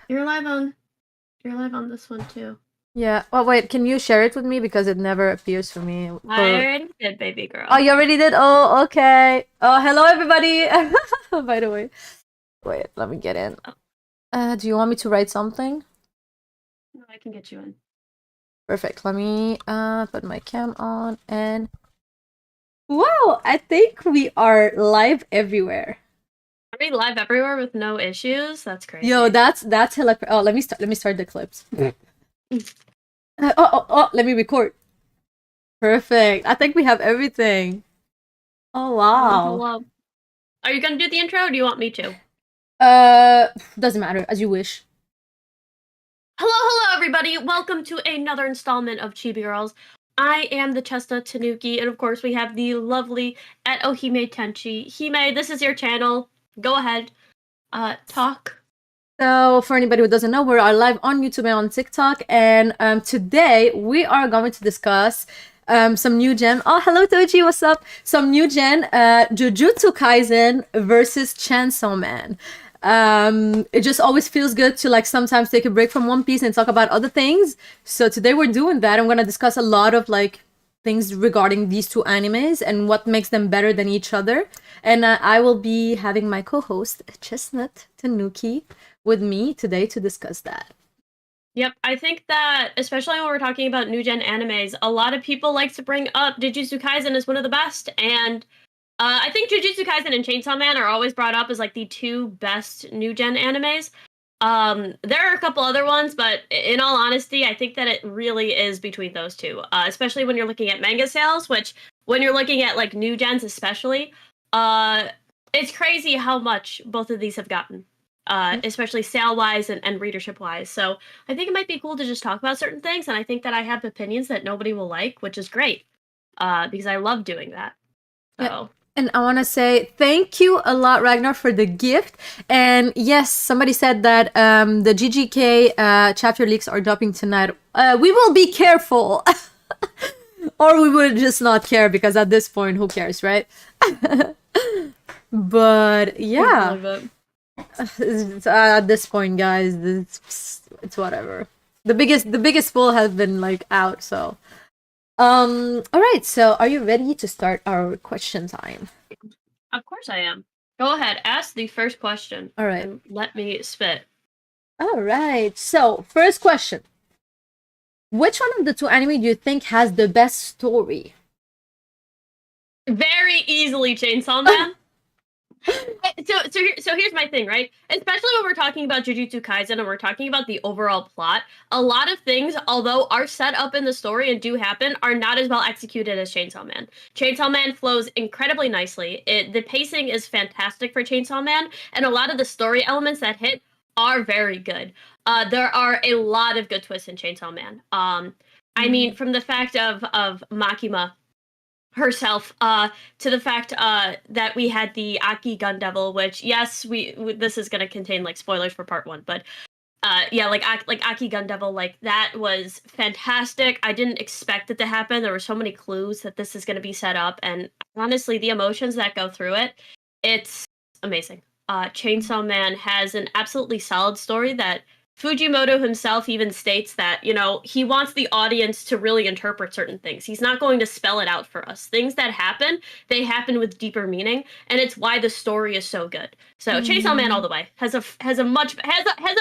You're live on. You're live on this one too. Yeah. Oh wait, can you share it with me because it never appears for me? I already did, baby girl. Oh, you already did? Oh, okay. Oh, hello everybody. By the way, wait, let me get in. Do you want me to write something? No, I can get you in. Perfect. Let me put my cam on and wow, I think we are live everywhere. Are we live everywhere with no issues? That's crazy. Yo, that's hilarious. Oh, let me start the clips. Let me record. Perfect. I think we have everything. Oh wow. Hello. Are you gonna do the intro or do you want me to? Doesn't matter, as you wish. Hello everybody! Welcome to another installment of Chibi Girls. I am the Chestnut Tanuki, and of course we have the lovely at Ohime Tenchi. Hime, this is your channel. Go ahead. Talk. So, for anybody who doesn't know, we're live on YouTube and on TikTok, and today we are going to discuss some new gen. Oh, hello Toji, what's up? Some new gen JUJUTSU Kaisen versus Chainsaw Man. It just always feels good to like sometimes take a break from One Piece and talk about other things. So today we're doing that. I'm gonna discuss a lot of like things regarding these two animes and what makes them better than each other. And I will be having my co-host Chestnut Tanuki with me today to discuss that. Yep, I think that especially when we're talking about new gen animes, a lot of people like to bring up Jujutsu Kaisen as one of the best, and I think Jujutsu Kaisen and Chainsaw Man are always brought up as like the two best new gen animes. There are a couple other ones, but in all honesty, I think that it really is between those two. Especially when you're looking at manga sales, which when you're looking at like new gens, especially, it's crazy how much both of these have gotten. Especially sale-wise and readership-wise. So I think it might be cool to just talk about certain things, and I think that I have opinions that nobody will like, which is great, because I love doing that. So. Yeah. And I want to say thank you a lot, Ragnar, for the gift. And yes, somebody said that the GGK chapter leaks are dropping tonight. We will be careful. Or we would just not care, because at this point, who cares, right? But yeah. At this point, guys, it's whatever. The biggest spoil has been like out, so all right, so are you ready to start our question time? Of course I am. Go ahead, ask the first question. All right, and let me spit. All right, so first question: which one of the two anime do you think has the best story? Very easily Chainsaw Man. So here's my thing, right? Especially when we're talking about Jujutsu Kaisen and we're talking about the overall plot, a lot of things, although are set up in the story and do happen, are not as well executed as Chainsaw Man. Chainsaw Man flows incredibly nicely. The pacing is fantastic for Chainsaw Man, and a lot of the story elements that hit are very good. There are a lot of good twists in Chainsaw Man. I mean, from the fact of Makima herself to the fact that we had the Aki Gun Devil, which yes, this is going to contain like spoilers for part 1, but yeah, like Aki Gun Devil, like that was fantastic. I didn't expect it to happen. There were so many clues that this is going to be set up, and honestly, the emotions that go through it, it's amazing. Chainsaw Man has an absolutely solid story that Fujimoto himself even states that, you know, he wants the audience to really interpret certain things. He's not going to spell it out for us. Things that happen, they happen with deeper meaning, and it's why the story is so good. So Chainsaw Man all the way has a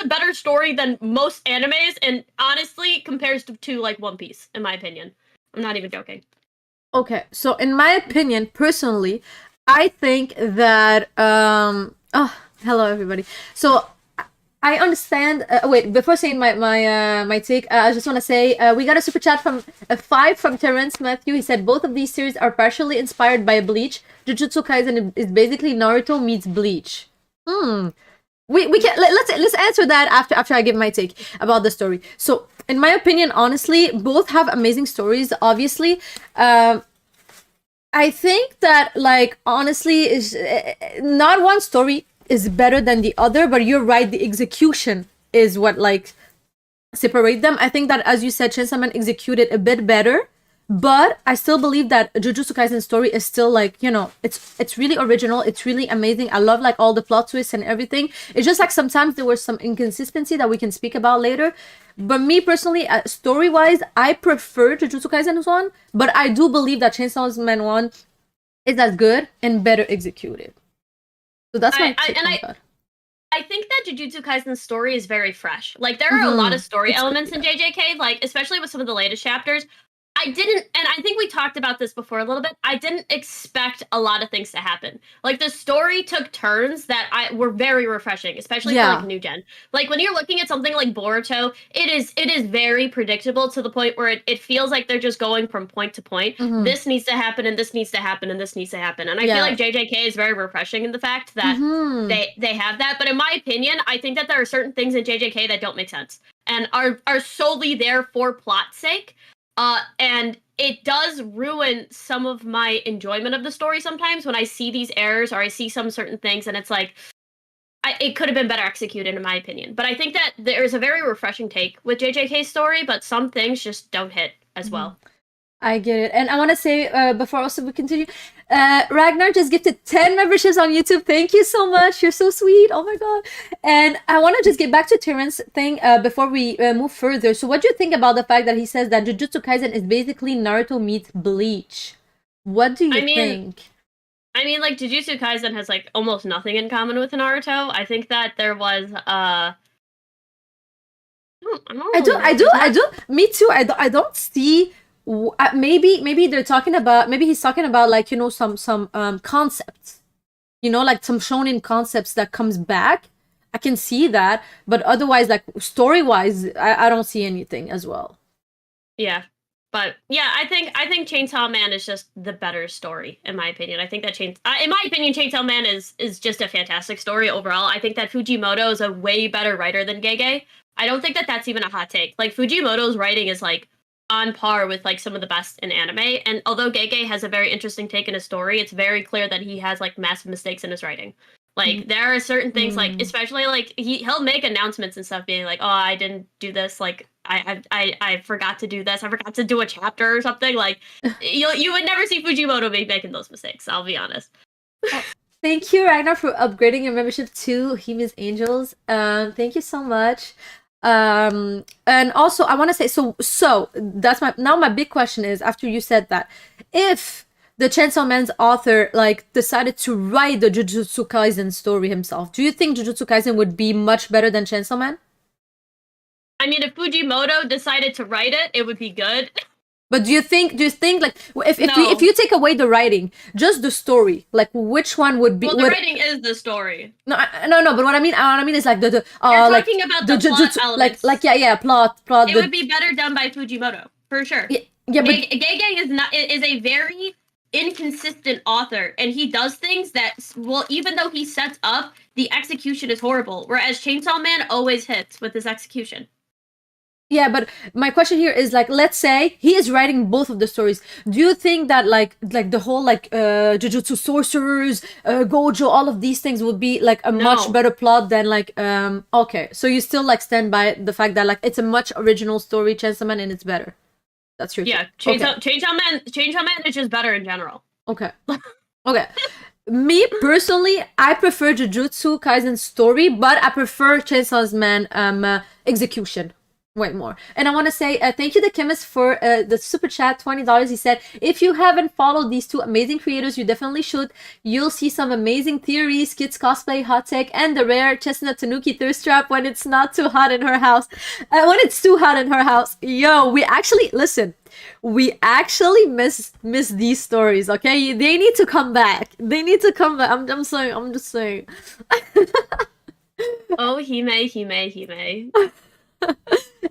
better story than most animes, and honestly compares to like One Piece, in my opinion. I'm not even joking. Okay, so in my opinion, personally, I think that hello everybody. So I understand. Wait, before saying my take, I just want to say we got a super chat from 5 from Terrence Matthew. He said both of these series are partially inspired by Bleach. Jujutsu Kaisen is basically Naruto meets Bleach. We can let's answer that after I give my take about the story. So in my opinion, honestly, both have amazing stories. Obviously, I think that like honestly is not one story is better than the other, but you're right, the execution is what like separate them. I think that, as you said, Chainsaw Man executed a bit better But I still believe that Jujutsu Kaisen's story is still like, you know, it's really original, it's really amazing. I love like all the plot twists and everything. It's just like sometimes there was some inconsistency that we can speak about later. But me personally, story wise, I prefer Jujutsu Kaisen's one, but I do believe that Chainsaw Man one is as good and better executed. So that's my take on that. I think that Jujutsu Kaisen's story is very fresh. Like, there are a lot of story elements in JJK, like, especially with some of the latest chapters. I didn't, and I think we talked about this before a little bit, I didn't expect a lot of things to happen. Like, the story took turns that were very refreshing, especially for, like, new gen. Like, when you're looking at something like Boruto, it is very predictable to the point where it feels like they're just going from point to point. This needs to happen, and this needs to happen, and this needs to happen. And I feel like JJK is very refreshing in the fact that they have that. But in my opinion, I think that there are certain things in JJK that don't make sense and are solely there for plot's sake. And it does ruin some of my enjoyment of the story sometimes when I see these errors or I see some certain things, and it's like, it could have been better executed in my opinion. But I think that there's a very refreshing take with JJK's story, but some things just don't hit as well. I get it. And I want to say, before also we continue, Ragnar just gifted 10 memberships on YouTube. Thank you so much. You're so sweet. Oh my god. And I want to just get back to Terrence's thing before we move further. So what do you think about the fact that he says that Jujutsu Kaisen is basically Naruto meets Bleach? What do you think? I mean, like, Jujutsu Kaisen has, like, almost nothing in common with Naruto. I think that there was, I do. Me too. I don't see... maybe they're talking about, maybe he's talking about, like, you know, some concepts, you know, like some shonen concepts that comes back. I can see that, but otherwise, like, story wise, I don't see anything as well. Yeah, but yeah, I think Chainsaw Man is just the better story in my opinion. I think that in my opinion, Chainsaw Man is just a fantastic story overall. I think that Fujimoto is a way better writer than Gege. I don't think that that's even a hot take. Like, Fujimoto's writing is, like, on par with, like, some of the best in anime, and although Gege has a very interesting take in his story, it's very clear that he has, like, massive mistakes in his writing. Like, there are certain things, like, especially, like, he'll make announcements and stuff being like, oh, I didn't do this, like, I forgot to do this, I forgot to do a chapter or something. Like, you would never see Fujimoto making those mistakes, I'll be honest. Thank you, Ragnar, for upgrading your membership to Hime's Angels. Thank you so much. And also I want to say, so that's my big question is, after you said that, if the Chainsaw Man's author, like, decided to write the Jujutsu Kaisen story himself, do you think Jujutsu Kaisen would be much better than Chainsaw Man? I mean, if Fujimoto decided to write it, it would be good. But do you think like, if you take away the writing, just the story, like, which one would be? Well, the writing is the story. No. But what I mean is, like, you're like, talking about the plot elements. Like plot. It would be better done by Fujimoto for sure. Yeah, but Gege is a very inconsistent author, and he does things that, well, even though he sets up, the execution is horrible. Whereas Chainsaw Man always hits with his execution. Yeah, but my question here is, like, let's say he is writing both of the stories. Do you think that, like the whole, like, Jujutsu sorcerers, gojo, all of these things would be, like, a much better plot than, like, okay, so you still, like, stand by the fact that, like, it's a much original story, Chainsaw Man, and it's better. That's your Chainsaw Man is just better in general. Okay. Okay. Me personally, I prefer Jujutsu Kaisen's story, but I prefer Chainsaw Man execution way more. And I want to say thank you to Chemist for the super chat, $20. He said, if you haven't followed these two amazing creators, you definitely should. You'll see some amazing theories, kids cosplay, hot take, and the rare Chestnut Tanuki thirst trap when it's not too hot in her house. When it's too hot in her house. Yo, we actually miss these stories, okay? They need to come back. I'm just saying. Oh, Hime.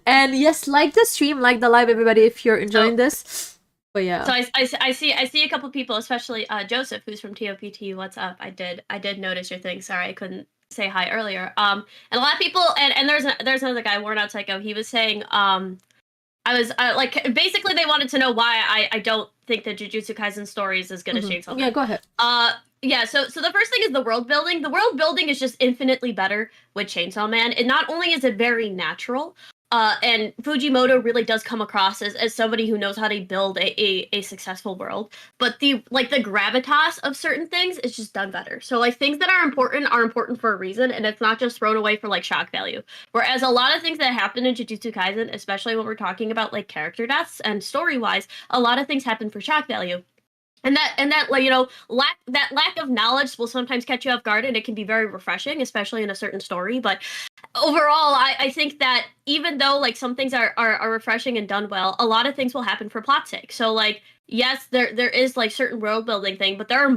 And yes, like the stream, like the live, everybody, if you're enjoying this. But yeah. So I see a couple people, especially Joseph, who's from TOPT. What's up? I did notice your thing. Sorry, I couldn't say hi earlier. And a lot of people, and there's another guy, Worn Out Psycho. He was saying, I was like, basically they wanted to know why I don't think that Jujutsu Kaisen story is as good as Chainsaw Man. Yeah, go ahead. Yeah, so the first thing is the world building. The world building is just infinitely better with Chainsaw Man. And not only is it very natural, And Fujimoto really does come across as somebody who knows how to build a successful world. But the gravitas of certain things is just done better. So like things that are important for a reason, and it's not just thrown away for like shock value. Whereas a lot of things that happen in Jujutsu Kaisen, especially when we're talking about like character deaths and story wise, a lot of things happen for shock value. And that like, you know, lack of knowledge will sometimes catch you off guard, and it can be very refreshing, especially in a certain story. But overall, I think that even though like some things are refreshing and done well, a lot of things will happen for plot's sake. So like yes, there is like certain world building thing, but there's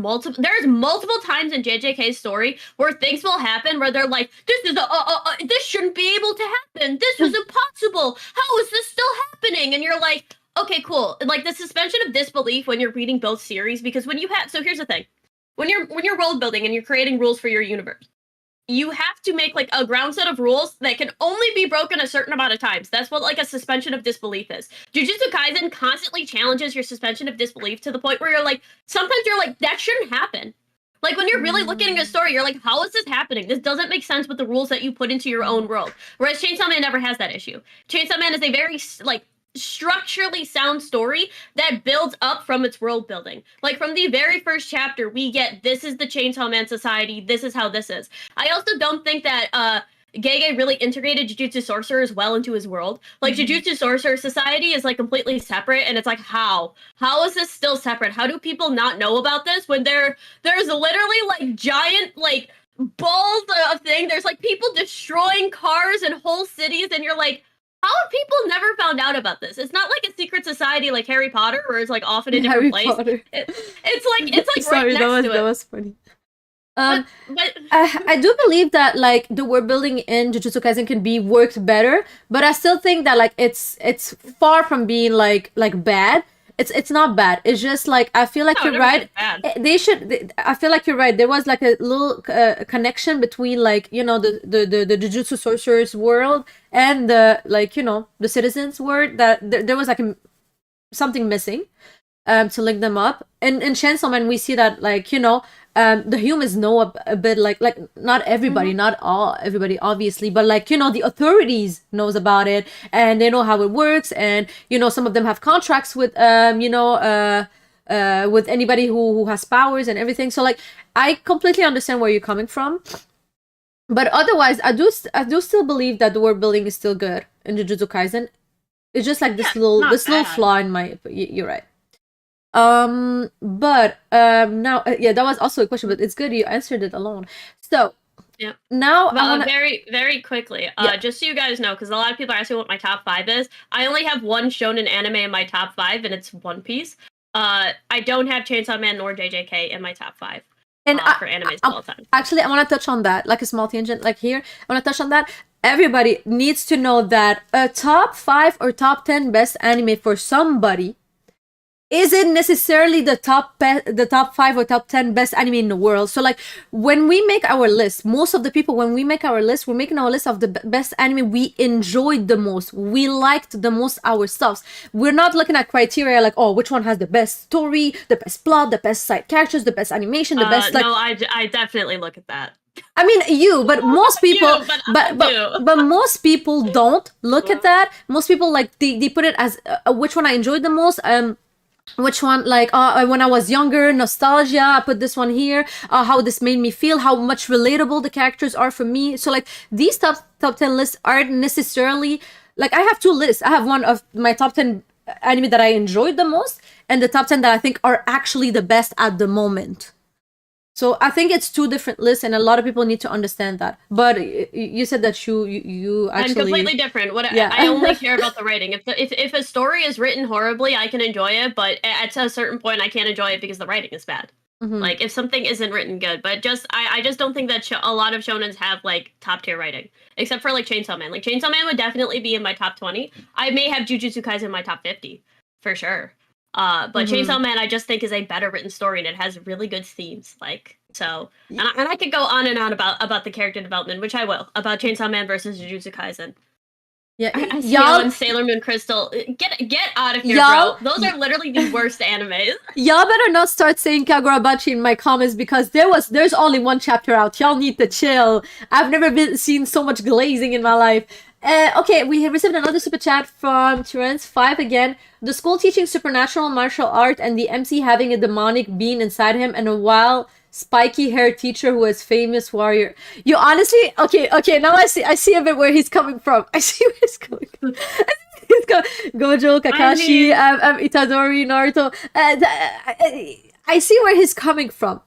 multiple times in JJK's story where things will happen where they're like, this shouldn't be able to happen. This was impossible. How is this still happening? And you're like, okay, cool. Like the suspension of disbelief when you're reading both series, because when you have, so here's the thing, when you're world building and you're creating rules for your universe, you have to make like a ground set of rules that can only be broken a certain amount of times. That's what like a suspension of disbelief is. Jujutsu Kaisen constantly challenges your suspension of disbelief to the point where you're like, sometimes you're like, that shouldn't happen. Like when you're really looking at a story, you're like, how is this happening? This doesn't make sense with the rules that you put into your own world. Whereas Chainsaw Man never has that issue. Chainsaw Man is a very like structurally sound story that builds up from its world building. Like from the very first chapter, we get this is the Chainsaw Man society, this is how this is. I also don't think that Gege really integrated Jujutsu Sorcerers well into his world. Like Jujutsu Sorcerer Society is like completely separate, and it's like how is this still separate? How do people not know about this when there's literally like giant like balls of thing? There's like people destroying cars and whole cities, and you're like, how have people never found out about this? It's not like a secret society like Harry Potter, where it's like off in a different place. It's like Sorry, right next to it. That was funny. But I do believe that like the world building in Jujutsu Kaisen can be worked better, but I still think that like it's far from being like bad. It's not bad. It's just like I feel like you're right. They should. I feel like you're right. There was like a little connection between like, you know, the Jujutsu Sorcerers world and the like, you know, the citizens world, that there was like something missing to link them up. And in Chainsaw Man we see that like, you know, the humans know a bit like not everybody, not all everybody obviously, but like, you know, the authorities knows about it and they know how it works, and you know, some of them have contracts with you know with anybody who has powers and everything. So like I completely understand where you're coming from, but otherwise I do still believe that the world building is still good in Jujutsu Kaisen. It's just like this little flaw in my, you're right. But now yeah, that was also a question, but it's good you answered it alone. So yeah, now well, I wanna... very quickly, just so you guys know, because a lot of people are asking what my top 5 is. I only have one shonen anime in my top 5, and it's One Piece. I don't have Chainsaw Man nor JJK in my top 5. And for animes of all time. Actually, I want to touch on that, like a small tangent, like here. I want to touch on that. Everybody needs to know that a top 5 or top 10 best anime for somebody isn't necessarily the top 5 or top 10 best anime in the world. So like when we make our list, most of the people, when we make our list, we're making our list of the best anime we enjoyed the most, we liked the most ourselves. We're not looking at criteria like, oh, which one has the best story, the best plot, the best side characters, the best animation, the best like... No, I definitely look at that. I mean, you, but most people, but most people don't look at that. Most people like they put it as which one I enjoyed the most. Which one, like, when I was younger, nostalgia, I put this one here, how this made me feel, how much relatable the characters are for me. So, like, these top 10 lists aren't necessarily, like, I have 2 lists. I have one of my top 10 anime that I enjoyed the most, and the top 10 that I think are actually the best at the moment. So I think it's 2 different lists, and a lot of people need to understand that. But you said that you actually... I'm completely different. I only care about the writing. If a story is written horribly, I can enjoy it, but at a certain point, I can't enjoy it because the writing is bad. Like if something isn't written good, but I just don't think that a lot of shonens have like top tier writing, except for like Chainsaw Man. Like Chainsaw Man would definitely be in my top 20. I may have Jujutsu Kaisen in my top 50 for sure. But Chainsaw Man, I just think is a better written story, and it has really good themes. Like so, and I could go on and on about the character development, which I will, about Chainsaw Man versus Jujutsu Kaisen. Yeah, I see y'all and Sailor Moon Crystal. Get out of here, bro. Those are literally the worst animes. Y'all better not start saying Kagurabachi in my comments, because there's only 1 chapter out. Y'all need to chill. I've never seen so much glazing in my life. Okay, we have received another super chat from Terence5 again. The school teaching supernatural martial art and the MC having a demonic being inside him and a wild spiky haired teacher who is famous warrior. You honestly, okay, now I see a bit where he's coming from. I see where he's coming from. Gojo, Kakashi, Itadori, Naruto. I see where he's coming from.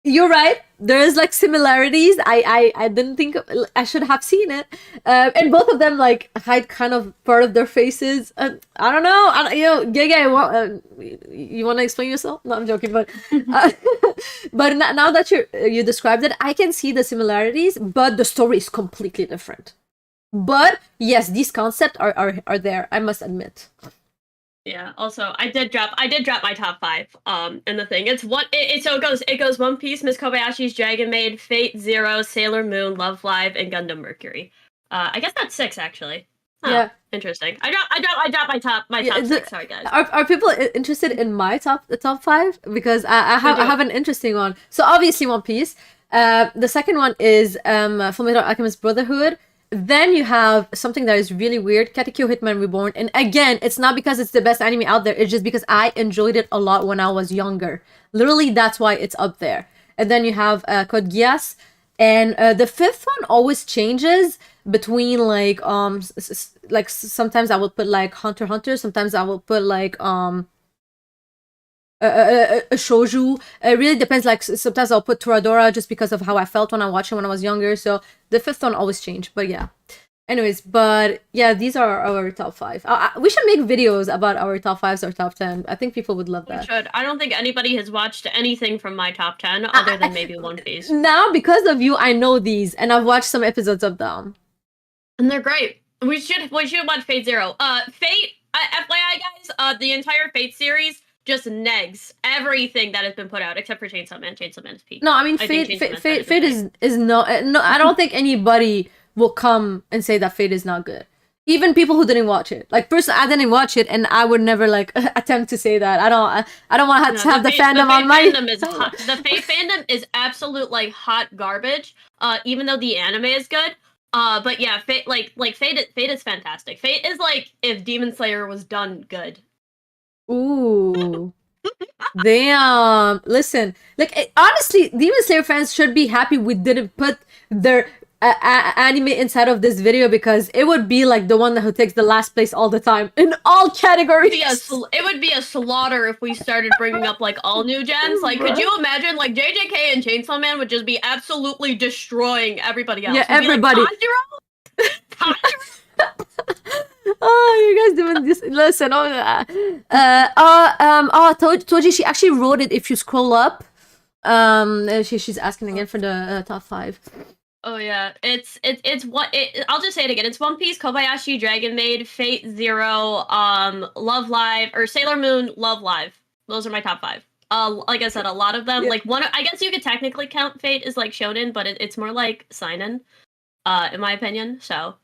You're right. There's like similarities. I didn't think I should have seen it. And both of them like hide kind of part of their faces. I don't know. Gege, you want to explain yourself? No, I'm joking. But but now that you described it, I can see the similarities. But the story is completely different. But yes, these concepts are there. I must admit. Yeah. Also, I did drop my top 5. And the thing so it goes One Piece, Miss Kobayashi's Dragon Maid, Fate Zero, Sailor Moon, Love Live, and Gundam Mercury. I guess that's 6 actually. Oh, yeah. Interesting. I dropped my top 6. Sorry guys. Are people interested in my top 5? Because I have an interesting one. So obviously One Piece. The second one is Fullmetal Alchemist Brotherhood. Then you have something that is really weird, Katekyo Hitman Reborn. And again, it's not because it's the best anime out there. It's just because I enjoyed it a lot when I was younger. Literally, that's why it's up there. And then you have Code Geass. And the fifth one always changes between like sometimes I will put like Hunter x Hunter. Sometimes I will put like a shoujo. It really depends. Like sometimes I'll put Toradora just because of how I felt when I watched it when I was younger. So the fifth one always changed. But yeah. Anyways, but yeah, these are our top 5. We should make videos about our top 5s or top 10. I think people would love that. We should. I don't think anybody has watched anything from my top 10 other than maybe One Piece. Now, because of you, I know these, and I've watched some episodes of them. And they're great. We should watch Fate Zero. Fate, FYI guys, the entire Fate series just negs everything that has been put out except for Chainsaw Man. Chainsaw Man is peak. No, I mean Fate is no. I don't think anybody will come and say that Fate is not good. Even people who didn't watch it. Like personally, I didn't watch it, and I would never like attempt to say that. I don't want to have the fandom on my. The Fate fandom is absolute like hot garbage. Even though the anime is good. But yeah, Fate Fate is fantastic. Fate is like if Demon Slayer was done good. Ooh. Damn. Listen, like honestly, Demon Slayer fans should be happy we didn't put their anime inside of this video because it would be like the one who takes the last place all the time in all categories. It would be a slaughter if we started bringing up like all new gens. Like, could you imagine like JJK and Chainsaw Man would just be absolutely destroying everybody else? Yeah, everybody. Like, oh, you guys doing this? Listen, Toji, she actually wrote it. If you scroll up, she's asking again for the top 5. Oh yeah, I'll just say it again. It's One Piece, Kobayashi, Dragon Maid, Fate Zero, Love Live, or Sailor Moon, Love Live. Those are my top 5. Like I said, a lot of them. Yeah. Like I guess you could technically count Fate as like shonen, but it's more like seinen, in my opinion. So,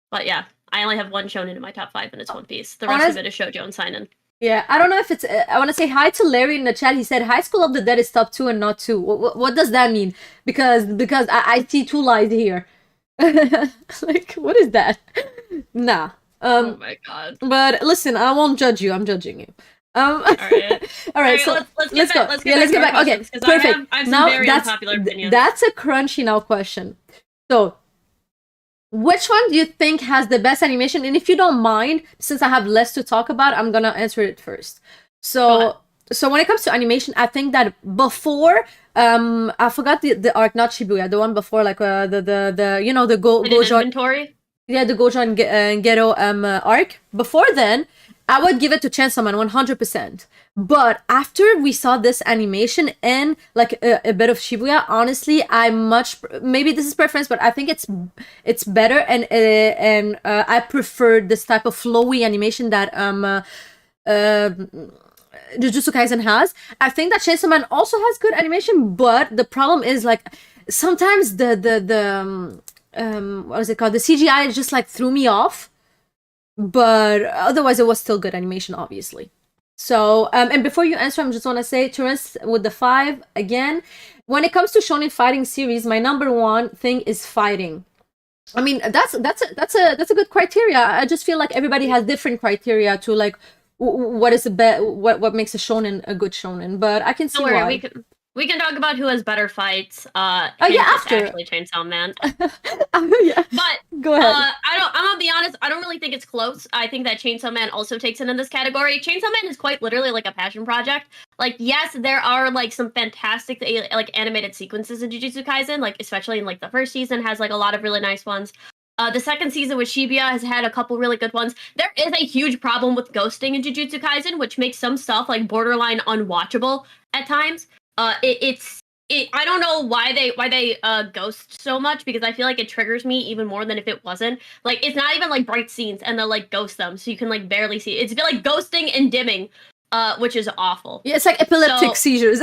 but yeah, I only have one shonen in my top 5, and it's One Piece. The rest of it is shoujo and seinen. Yeah, I don't know if it's. I want to say hi to Larry in the chat. He said High School of the Dead is top 2 and not 2. What does that mean? Because I see 2 lies here. Like, what is that? Nah. Oh my god. But listen, I won't judge you. I'm judging you. All right. So let's go. Let's get back. Okay, perfect. I have some very unpopular opinions. That's a crunchy now question. So, which one do you think has the best animation? And if you don't mind, since I have less to talk about, I'm gonna answer it first. So when it comes to animation, I think that before, I forgot the arc, not Shibuya, the one before, like the you know the gojo inventory. Yeah, the gojo and ghetto arc. Before then, I would give it to Chainsaw Man 100%. But after we saw this animation and like a bit of Shibuya, honestly, maybe this is preference, but I think it's better and I prefer this type of flowy animation that Jujutsu Kaisen has. I think that Chainsaw Man also has good animation, but the problem is like sometimes the what is it called? The CGI just like threw me off. But otherwise, it was still good animation, obviously. So, and before you answer, I just want to say, Terence with the 5, again, when it comes to shonen fighting series, my number 1 thing is fighting. I mean, that's a good criteria. I just feel like everybody has different criteria to like what is the what makes a shonen a good shonen. But I can see Don't worry, why. we can talk about who has better fights. Oh yeah, Hint, it's after. actually Chainsaw Man. Yeah. But Go ahead. I'm gonna be honest. I don't really think it's close. I think that Chainsaw Man also takes it in this category. Chainsaw Man is quite literally like a passion project. Like, yes, there are like some fantastic like animated sequences in Jujutsu Kaisen. Like, especially in like the first season has like a lot of really nice ones. The second season with Shibuya has had a couple really good ones. There is a huge problem with ghosting in Jujutsu Kaisen, which makes some stuff like borderline unwatchable at times. I don't know why they ghost so much, because I feel like it triggers me even more than if it wasn't. Like, it's not even like bright scenes and they'll like ghost them so you can like barely see. It's like ghosting and dimming, which is awful. Yeah, it's like epileptic seizures.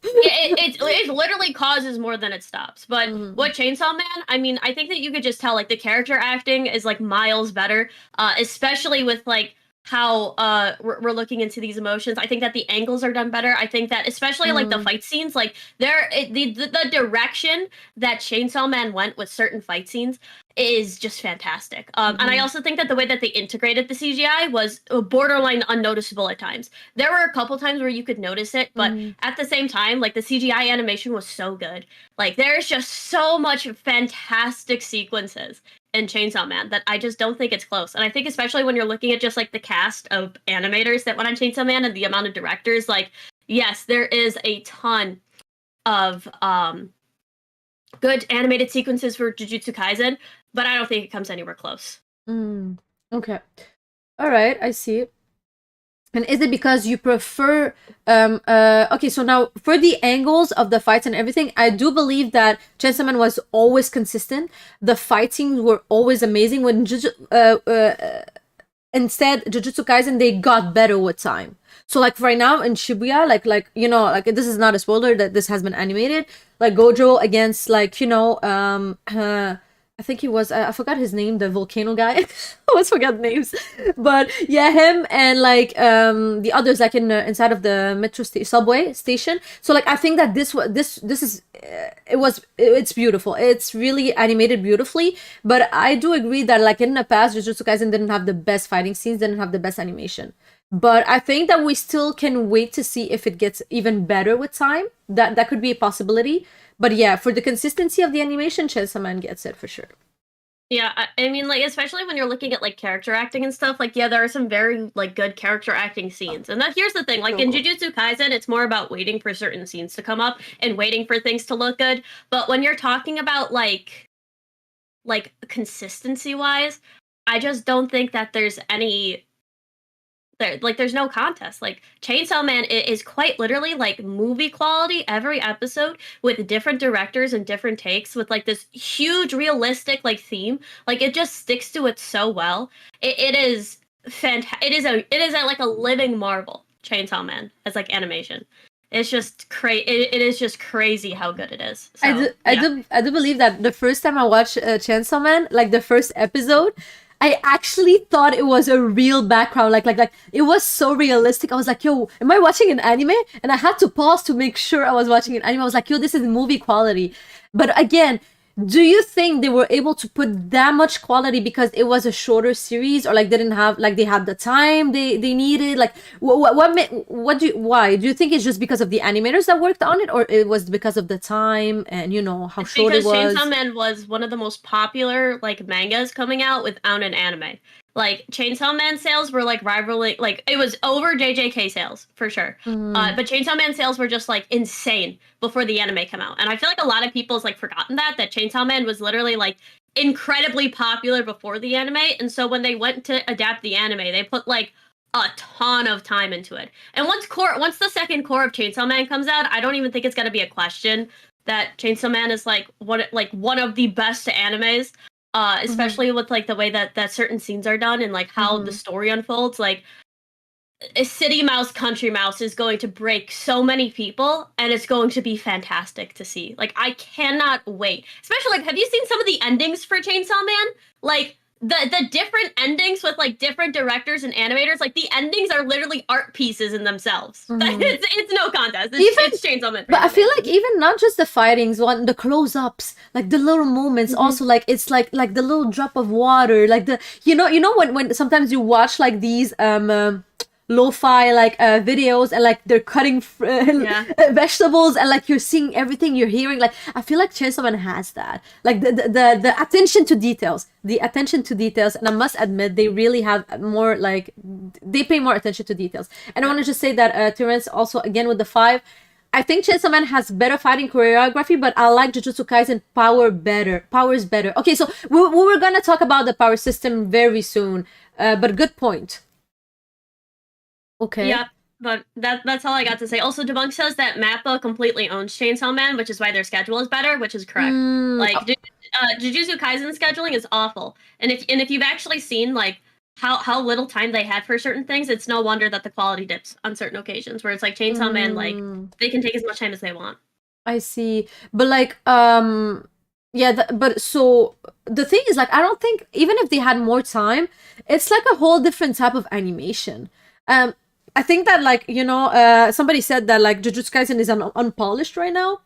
It literally causes more than it stops. But what Chainsaw Man, I mean, I think that you could just tell like the character acting is like miles better, especially with like how we're looking into these emotions. I think that the angles are done better. I think that especially like the fight scenes, like the direction that Chainsaw Man went with certain fight scenes is just fantastic. And I also think that the way that they integrated the CGI was borderline unnoticeable at times. There were a couple times where you could notice it, but at the same time, like the CGI animation was so good. Like, there's just so much fantastic sequences in Chainsaw Man that I just don't think it's close. And I think especially when you're looking at just like the cast of animators that went on Chainsaw Man and the amount of directors, like, yes, there is a ton of good animated sequences for Jujutsu Kaisen, but I don't think it comes anywhere close. Okay. All right, I see. And is it because you prefer okay, so now for the angles of the fights and everything, I do believe that Chainsaw Man was always consistent. The fight scenes were always amazing. When instead Jujutsu Kaisen, they got better with time. So like right now in Shibuya, like you know, like this is not a spoiler that this has been animated. Like Gojo against like, you know, I think he was I forgot his name, the volcano guy. I always forgot names, but yeah, him and like the others like in inside of the subway station. So like I think that this is it's beautiful. It's really animated beautifully. But I do agree that like in the past, Jujutsu Kaisen didn't have the best fighting scenes, didn't have the best animation. But I think that we still can wait to see if it gets even better with time. That could be a possibility. But yeah, for the consistency of the animation, Chainsaw Man gets it for sure. Yeah, I mean, like, especially when you're looking at like character acting and stuff, like, yeah, there are some very like good character acting scenes. And that here's the thing, like in Jujutsu Kaisen, it's more about waiting for certain scenes to come up and waiting for things to look good. But when you're talking about like consistency wise, I just don't think that there's any there's no contest. Like, Chainsaw Man is quite literally like movie quality every episode, with different directors and different takes, with like this huge realistic like theme. Like, it just sticks to it so well. It is fantastic. It is like a living marvel. Chainsaw Man as like animation. It's just crazy. It is just crazy how good it is. So, I do believe that the first time I watched Chainsaw Man, like the first episode, I actually thought it was a real background. Like it was so realistic. I was like, yo, am I watching an anime? And I had to pause to make sure I was watching an anime. I was like, yo, this is movie quality. But again, do you think they were able to put that much quality because it was a shorter series, or like they didn't have like they had the time they needed? Like why do you think it's just because of the animators that worked on it, or it was because of the time and you know how short it was? Because Chainsaw Man was one of the most popular like mangas coming out without an anime. Like, Chainsaw Man sales were like rivaling, like it was over JJK sales for sure. But Chainsaw Man sales were just like insane before the anime came out. And I feel like a lot of people's like forgotten that Chainsaw Man was literally like incredibly popular before the anime. And so when they went to adapt the anime, they put like a ton of time into it. And once the second core of Chainsaw Man comes out, I don't even think it's gonna be a question that Chainsaw Man is like one of the best animes. Especially with like the way that certain scenes are done and like how the story unfolds. Like, a City Mouse Country Mouse is going to break so many people, and it's going to be fantastic to see. Like, I cannot wait. Especially, like, have you seen some of the endings for Chainsaw Man? Like, the different endings with like different directors and animators, like the endings are literally art pieces in themselves. It's no contest. It's Chainsaw Man. But I feel like even not just the fightings, the close-ups, like the little moments, also like it's like the little drop of water, like the you know when sometimes you watch like these lo-fi like videos and like they're cutting vegetables and like you're seeing everything, you're hearing, like I feel like Chainsaw Man has that, like the attention to details, and I must admit they really have more, like they pay more attention to details. And I want to just say that Terrence also again with the 5, I think Chainsaw Man has better fighting choreography, but I like Jujutsu Kaisen powers better. Okay, so we were gonna talk about the power system very soon, but good point. Okay. Yeah, but that's all I got to say. Also, Debunk says that Mappa completely owns Chainsaw Man, which is why their schedule is better, which is correct. Like, Jujutsu Kaisen scheduling is awful, and if you've actually seen like how little time they had for certain things, it's no wonder that the quality dips on certain occasions. Where it's like Chainsaw Man, like they can take as much time as they want. I see, but like yeah, but so the thing is, like, I don't think even if they had more time, it's like a whole different type of animation. I think that, like, somebody said that, like, Jujutsu Kaisen is unpolished right now.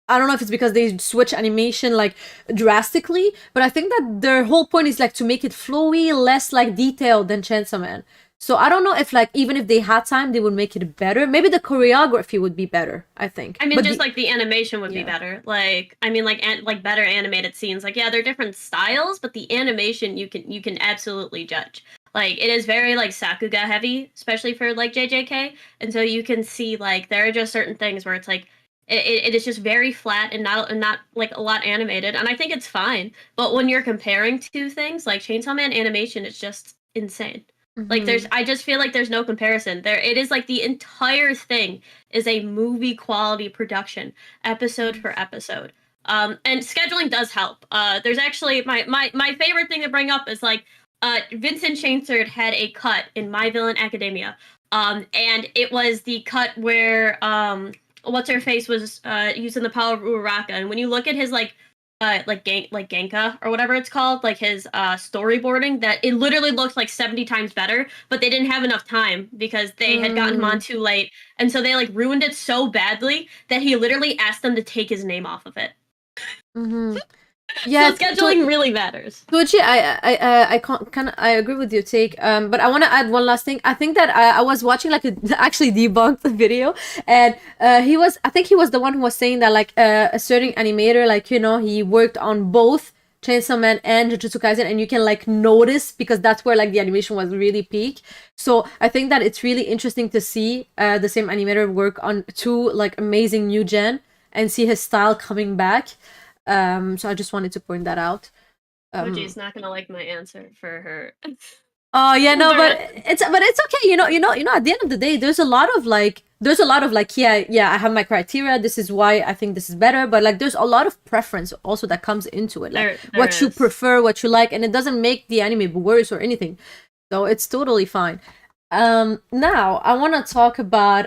I don't know if it's because they switch animation, like, drastically, but I think that their whole point is, like, to make it flowy, less, like, detailed than Chainsaw Man. So I don't know if, like, even if they had time, they would make it better. Maybe the choreography would be better, I think. I mean, but just like the animation would be better. Like, I mean, like better animated scenes. Like, yeah, they're different styles, but the animation you can absolutely judge. Like, it is very like Sakuga heavy, especially for like JJK, and so you can see like there are just certain things where it's like it is just very flat and not like a lot animated, and I think it's fine. But when you're comparing two things, like Chainsaw Man animation is just insane. Like I just feel like there's no comparison. It is like the entire thing is a movie quality production, episode for episode. And scheduling does help. There's actually my favorite thing to bring up is like Vincent Chainsford had a cut in My Villain Academia. And it was the cut where what's her face was using the power of Uraraka, and when you look at his like Genka or whatever it's called, like his storyboarding, that it literally looked like 70 times better, but they didn't have enough time because they had gotten him on too late, and so they like ruined it so badly that he literally asked them to take his name off of it. Yeah, so scheduling really matters. Toji, I agree with your take. But I want to add one last thing. I think that I was watching like actually debunked video, and I think he was the one who was saying that like a certain animator, like he worked on both Chainsaw Man and Jujutsu Kaisen, and you can like notice because that's where like the animation was really peak. So I think that it's really interesting to see the same animator work on two like amazing new gen and see his style coming back. So I just wanted to point that out. Oji's not gonna like my answer for her. Oh yeah, no, but it's okay. At the end of the day, there's a lot of like, yeah, I have my criteria. This is why I think this is better. But like, there's a lot of preference also that comes into it, like there what you prefer, what you like, and it doesn't make the anime worse or anything. So it's totally fine. Now I want to talk about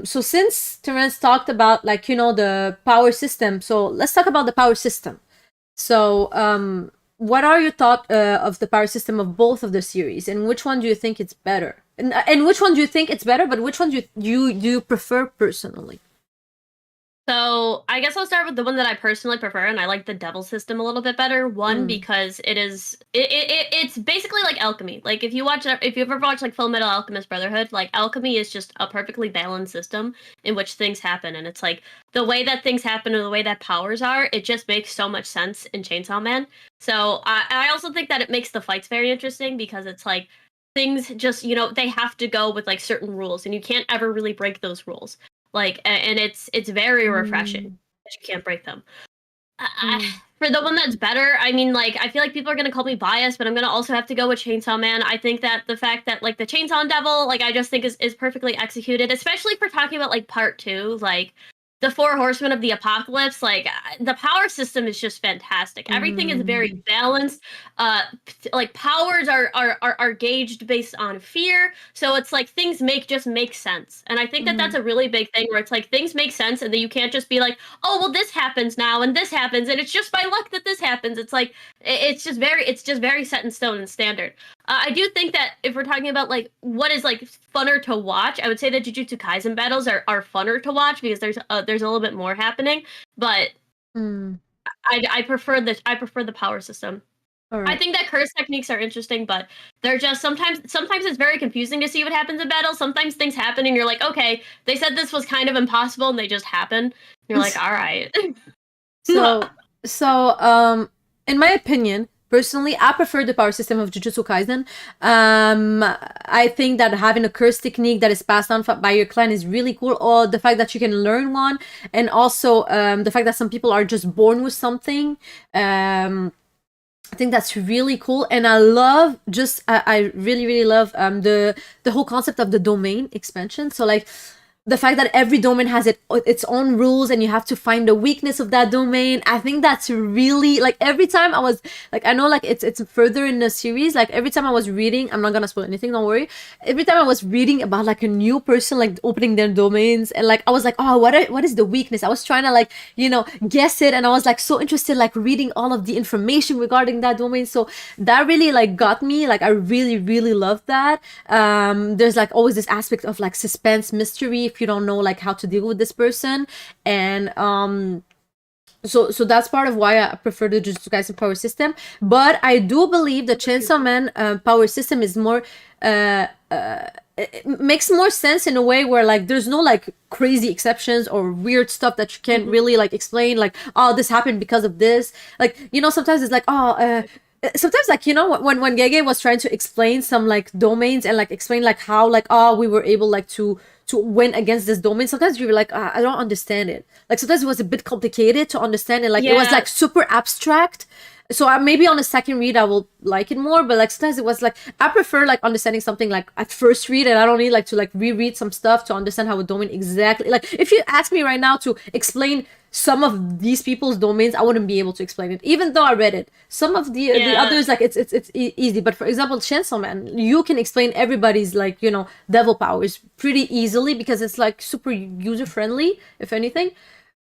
so since Terence talked about like the power system, so let's talk about the power system. So what are your thoughts of the power system of both of the series, and which one do you think it's better, and which one do you think it's better, but which one do you prefer personally? So I guess I'll start with the one that I personally prefer, and I like the devil system a little bit better. One, because it's basically like alchemy. Like if you ever watch like Full Metal Alchemist Brotherhood, like alchemy is just a perfectly balanced system in which things happen, and it's like the way that things happen and the way that powers are, it just makes so much sense in Chainsaw Man. So I also think that it makes the fights very interesting because it's like things just they have to go with like certain rules, and you can't ever really break those rules. Like, and it's very refreshing that you can't break them. For the one that's better, I mean, like, I feel like people are gonna call me biased, but I'm gonna also have to go with Chainsaw Man. I think that the fact that like the Chainsaw Devil, like, I just think is perfectly executed, especially for talking about like part 2. Like, the four horsemen of the apocalypse, like the power system is just fantastic. Everything is very balanced. Like powers are gauged based on fear, so it's like things make sense. And I think that that's a really big thing where it's like things make sense, and that you can't just be like, oh well, this happens now and this happens, and it's just by luck that this happens. It's like it's just very set in stone and standard. I do think that if we're talking about like what is like funner to watch, I would say that Jujutsu Kaisen battles are funner to watch because there's a little bit more happening. But I prefer the power system. All I right. think that curse techniques are interesting, but they're just sometimes it's very confusing to see what happens in battle. Sometimes things happen and you're like, okay, they said this was kind of impossible and they just happen. You're like, all right. So, in my opinion, personally, I prefer the power system of Jujutsu Kaisen. I think that having a curse technique that is passed on by your clan is really cool. Or the fact that you can learn one, and also the fact that some people are just born with something. I think that's really cool, and I love I really really love the whole concept of the domain expansion. So like the fact that every domain has its own rules and you have to find the weakness of that domain. I think that's really like every time I was like, I know like it's further in the series, like every time I was reading, I'm not gonna spoil anything, don't worry. Every time I was reading about like a new person like opening their domains, and like I was like, oh, what is the weakness? I was trying to like, you know, guess it, and I was like so interested like reading all of the information regarding that domain. So that really like got me, like I really really love that. There's like always this aspect of like suspense, mystery, if you don't know like how to deal with this person. And so that's part of why I prefer the Jujutsu Kaisen power system. But I do believe the Chainsaw Man power system is more it makes more sense in a way where like there's no like crazy exceptions or weird stuff that you can't really like explain, like, oh, this happened because of this. Like, you know, sometimes it's like, oh, sometimes like, you know, when Gege was trying to explain some like domains and like explain like how like, oh, we were able like to win against this domain, sometimes you were like, I don't understand it. Like sometimes it was a bit complicated to understand it, like it was like super abstract. So maybe on a second read I will like it more, but like sometimes it was like I prefer like understanding something like at first read, and I don't need like to like reread some stuff to understand how a domain exactly, like if you ask me right now to explain some of these people's domains, I wouldn't be able to explain it, even though I read it. Some of the others, like it's easy. But for example, Chainsaw Man, you can explain everybody's like, you know, devil powers pretty easily because it's like super user friendly, if anything.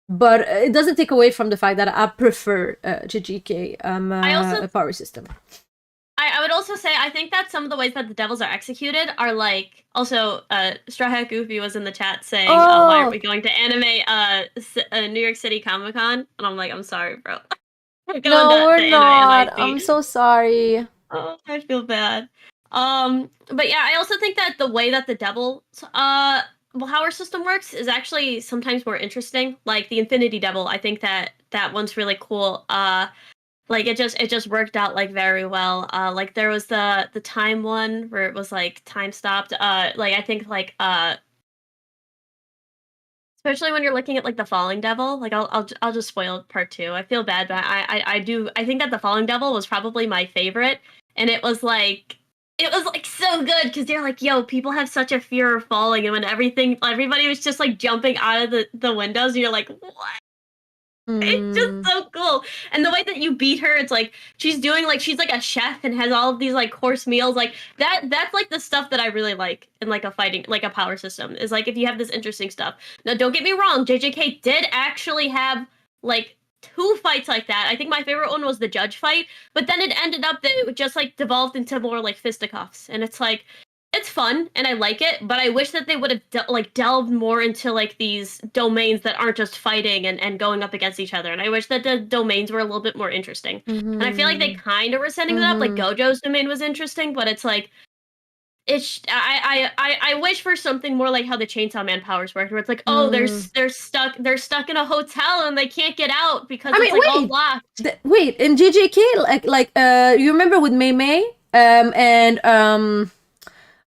But it doesn't take away from the fact that I prefer JJK power system. I would also say I think that some of the ways that the devils are executed are like also Straw Hat Goofy was in the chat saying why aren't we going to anime New York City Comic Con, and I'm like, I'm sorry, bro. No, we're not. I'm so sorry. Oh, I feel bad. But yeah, I also think that the way that the devil power system works is actually sometimes more interesting. Like the Infinity Devil, I think that one's really cool. Like it just worked out like very well. Like there was the time one where it was like time stopped. Like I think like especially when you're looking at like the Falling Devil. Like I'll just spoil part 2. I feel bad, but I think that the Falling Devil was probably my favorite, and it was like so good because you're like, yo, people have such a fear of falling, and when everybody was just like jumping out of the windows, and you're like, what? It's just so cool. And the way that you beat her, it's like she's like a chef and has all of these like course meals. Like that's like the stuff that I really like in like a fighting, like a power system, is like if you have this interesting stuff. Now don't get me wrong, JJK did actually have like 2 fights like that. I think my favorite one was the judge fight, but then it ended up that it just like devolved into more like fisticuffs, and it's like it's fun and I like it, but I wish that they would have delved more into like these domains that aren't just fighting and going up against each other. And I wish that the domains were a little bit more interesting. And I feel like they kind of were setting that up. Like Gojo's domain was interesting, but it's like I wish for something more like how the Chainsaw Man powers worked, where it's like, oh, they're stuck in a hotel and they can't get out because it's all locked. Wait, in JJK, like you remember with Mei Mei and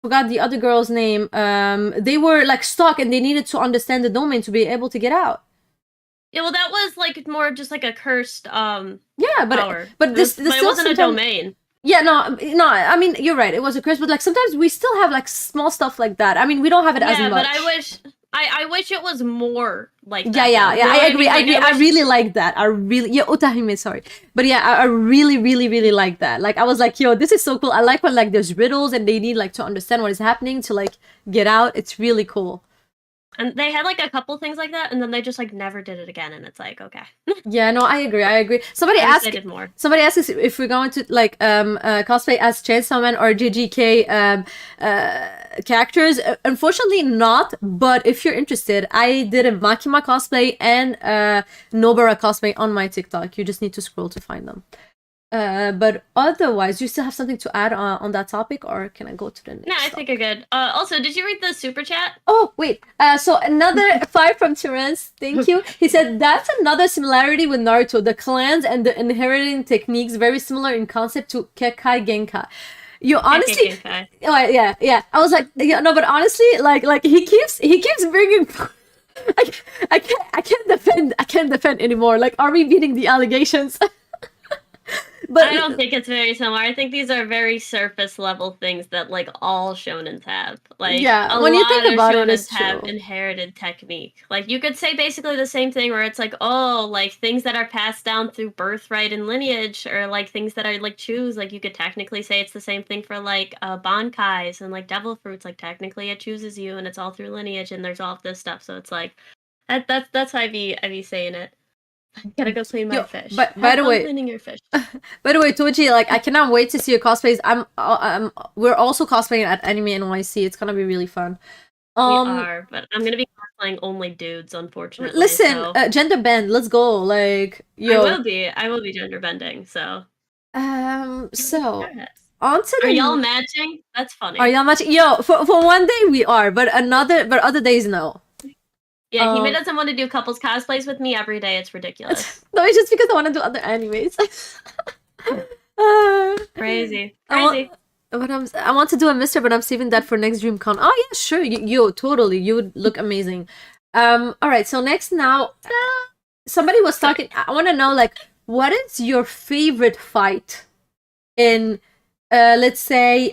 forgot the other girl's name. They were like stuck and they needed to understand the domain to be able to get out. Yeah, well, that was like more just like a cursed power. But it wasn't a domain. Yeah, no. I mean, you're right. It was a curse, but like sometimes we still have like small stuff like that. I mean, we don't have it as much. Yeah, but I wish it was more like Yeah, that. yeah, though. yeah. You know I what agree. mean? I Like, agree. I really like that. I really, yeah, Utahime, sorry. But yeah, I really, really, really like that. Like, I was like, yo, this is so cool. I like when like there's riddles and they need like to understand what is happening to like get out. It's really cool. And they had like a couple things like that, and then they just like never did it again. And it's like, okay, Yeah, no, I agree. I agree. Somebody I wish asked. they did more. Somebody asked us if we're going to like cosplay as Chainsaw Man or JGK characters. Unfortunately, not. But if you're interested, I did a Makima cosplay and Nobara cosplay on my TikTok. You just need to scroll to find them. But otherwise, you still have something to add on that topic, or can I go to the next? No, I think you're good. Also, did you read the super chat? Oh, wait. So another five from Terence. Thank you. He said, that's another similarity with Naruto. The clans and the inheriting techniques very similar in concept to Kekai Genkai. You honestly, Okay. oh, yeah. I was like, yeah, no, but honestly, like he keeps bringing. I can't defend anymore. Like, are we beating the allegations? But I don't think it's very similar. I think these are very surface level things that like all shonens have. Like yeah, a when you lot think of about it, shonens it's have true. inherited technique. Like you could say basically the same thing where it's like, oh, like things that are passed down through birthright and lineage, or like things that are like choose. Like you could technically say it's the same thing for like bankais and like devil fruits. Like technically it chooses you, and it's all through lineage, and there's all of this stuff. So it's like that's how I be saying it. Gotta go clean my Yo, fish. but by Have the fun way, cleaning your fish. by the way, Toji, like I cannot wait to see your cosplays. We're also cosplaying at Anime NYC. It's gonna be really fun. We Um, are, but I'm gonna be cosplaying only dudes, unfortunately. listen, So gender bend. Let's go. Like, yo. I will be gender bending. So So yes. on to Are y'all the. matching? That's Are funny. y'all matching? Yo, for one day we are, but other days no. Yeah, Hime doesn't want to do couples cosplays with me every day. It's ridiculous. No, it's just because I want to do other animes. Crazy, I want, crazy. but I want to do a Mister, but I'm saving that for next DreamCon. Oh yeah, sure. You totally. You would look amazing. All right. So next now, somebody was talking. I want to know like, what is your favorite fight in, let's say,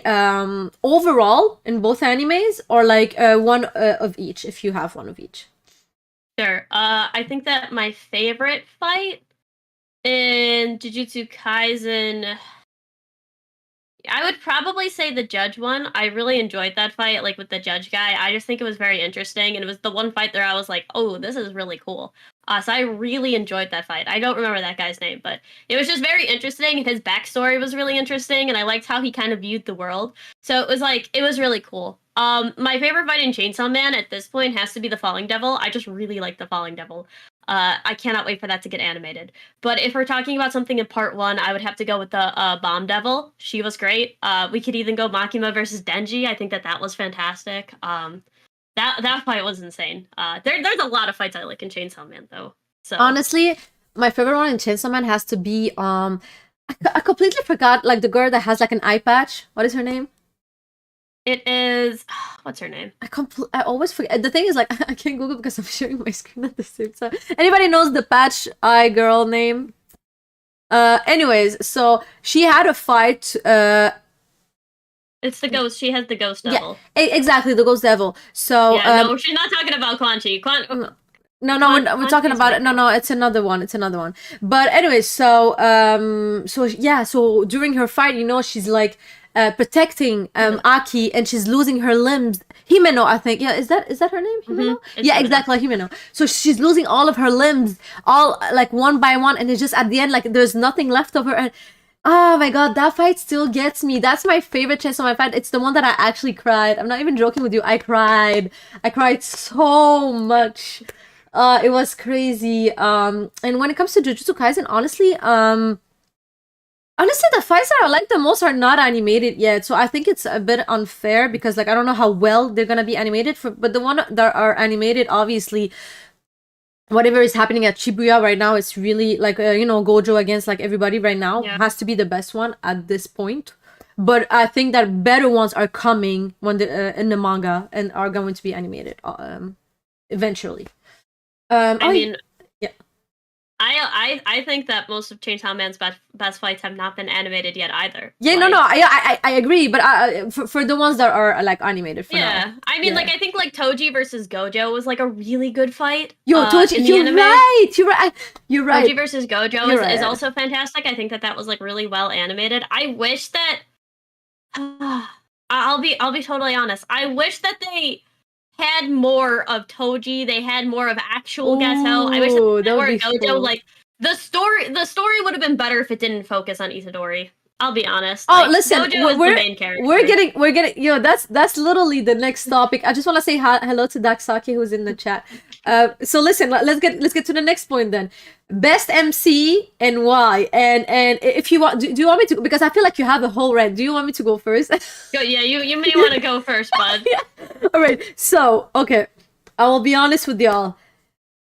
overall in both animes, or like one of each, if you have one of each. Sure. I think that my favorite fight in Jujutsu Kaisen, I would probably say the judge one. I really enjoyed that fight, like with the judge guy. I just think it was very interesting, and it was the one fight there I was like, oh, this is really cool. So I really enjoyed that fight. I don't remember that guy's name, but it was just very interesting, and his backstory was really interesting, and I liked how he kind of viewed the world. So it was really cool. My favorite fight in Chainsaw Man at this point has to be the Falling Devil. I just really like the Falling Devil. I cannot wait for that to get animated. But if we're talking about something in part one, I would have to go with the Bomb Devil. She was great. We could even go Makima versus Denji. I think that was fantastic. That fight was insane. There's a lot of fights I like in Chainsaw Man though. So honestly, my favorite one in Chainsaw Man has to be I completely forgot like the girl that has like an eye patch. What is her name? it is what's her name? I always forget. The thing is like I can't Google because I'm sharing my screen at the same time. Anybody knows the patch eye girl name? Anyways, so she had a fight. It's the ghost. She has the ghost devil. Yeah, exactly, the ghost devil. So yeah, no, she's not talking about Quan Chi. No, we're talking about it. No, it's another one. It's another one. But anyway, so so during her fight, you know, she's like protecting Aki, and she's losing her limbs. Himeno, I think. Yeah, is that her name? Himeno? Yeah, Himeno. exactly, Himeno. So she's losing all of her limbs, all like one by one, and it's just at the end, like there's nothing left of her. And oh my god, that fight still gets me. That's my favorite Chainsaw Man fight. It's the one that I actually cried. I'm not even joking with you. I cried so much. It was crazy. And when it comes to Jujutsu Kaisen, honestly, the fights that I like the most are not animated yet. So I think it's a bit unfair because like I don't know how well they're gonna be animated but the one that are animated, obviously, whatever is happening at Shibuya right now, it's really like Gojo against like everybody right now has to be the best one at this point. But I think that better ones are coming when in the manga and are going to be animated eventually. I mean, yeah. I think that most of Chainsaw Man's best fights have not been animated yet either. Yeah, no, I agree, but for the ones that are like animated for now. Yeah, I mean, Yeah. like I think like Toji versus Gojo was like a really good fight. Yo, Toji, in the you're anime. right. You're right. Toji versus Gojo is also fantastic. I think that was like really well animated. I wish that I'll be totally honest. I wish that they had more of Toji. They had more of actual Geto. I wish that that more would be Gojo. cool. Like the story would have been better if it didn't focus on Itadori. I'll be honest. Oh, like, listen, Gojo is the main character. we're getting, that's literally the next topic. I just want to say hello to Daksaki who's in the chat. So listen, let's get to the next point then. Best MC and why? And if you want, do you want me to? Because I feel like you have a whole rant. Do you want me to go first? Yeah, you may want to go first, bud. Yeah. All right. So okay, I will be honest with y'all.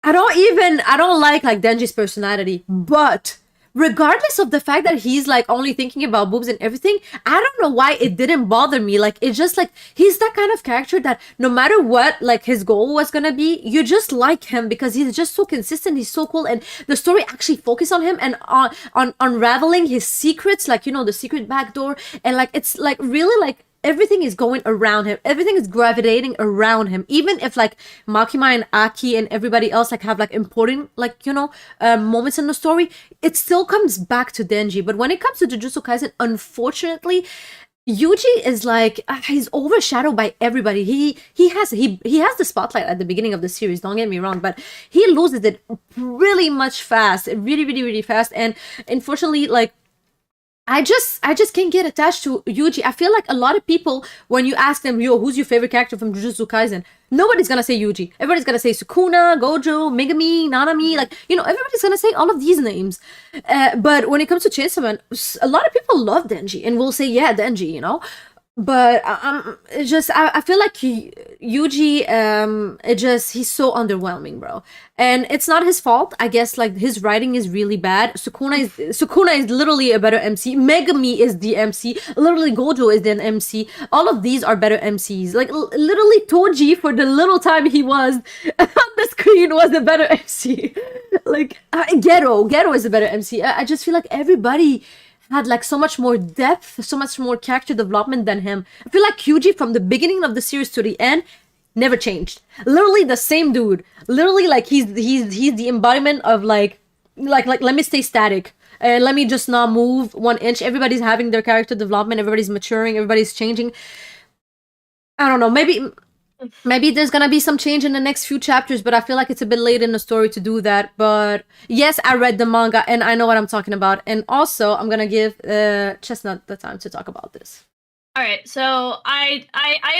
I don't like Denji's personality, but regardless of the fact that he's like only thinking about boobs and everything, I don't know why it didn't bother me. Like it's just like he's that kind of character that no matter what like his goal was gonna be, you just like him because he's just so consistent, he's so cool, and the story actually focused on him and on unraveling his secrets, like the secret back door, and like it's like really like everything is going around him, everything is gravitating around him, even if like Makima and Aki and everybody else like have like important like moments in the story, it still comes back to Denji. But when it comes to Jujutsu Kaisen, unfortunately Yuji is like he's overshadowed by everybody. He has the spotlight at the beginning of the series, don't get me wrong, but he loses it really much fast, really fast. And unfortunately, like I just can't get attached to Yuji. I feel like a lot of people, when you ask them, yo, who's your favorite character from Jujutsu Kaisen? Nobody's gonna say Yuji. Everybody's gonna say Sukuna, Gojo, Megami, Nanami. Like, everybody's gonna say all of these names. But when it comes to Chainsaw Man, a lot of people love Denji and will say, yeah, Denji, But it's just I feel like Yuji he's so underwhelming, bro. And it's not his fault. I guess like his writing is really bad. Sukuna is literally a better MC. Megami is the MC. Literally Gojo is the MC. All of these are better MCs. Like literally Toji, for the little time he was on the screen, was a better MC. Like Gero is a better MC. I just feel like everybody had like so much more depth, so much more character development than him. I feel like Yuji from the beginning of the series to the end never changed. Literally the same dude. Literally like he's the embodiment of like let me stay static. Let me just not move 1 inch. Everybody's having their character development. Everybody's maturing. Everybody's changing. I don't know. Maybe there's gonna be some change in the next few chapters, but I feel like it's a bit late in the story to do that. But yes, I read the manga and I know what I'm talking about. And also, I'm gonna give Chestnut the time to talk about this. All right, so I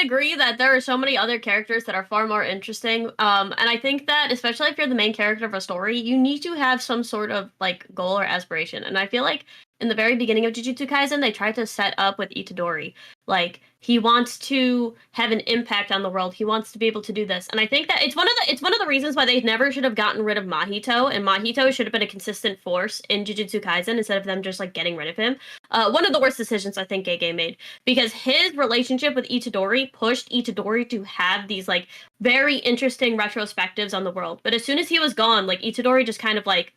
agree that there are so many other characters that are far more interesting. And I think that especially if you're the main character of a story, you need to have some sort of like goal or aspiration. And I feel like in the very beginning of Jujutsu Kaisen, they tried to set up with Itadori. Like he wants to have an impact on the world. He wants to be able to do this. And I think that it's one of the reasons why they never should have gotten rid of Mahito, and Mahito should have been a consistent force in Jujutsu Kaisen instead of them just like getting rid of him. One of the worst decisions I think Gege made, because his relationship with Itadori pushed Itadori to have these like very interesting retrospectives on the world. But as soon as he was gone, like Itadori just kind of like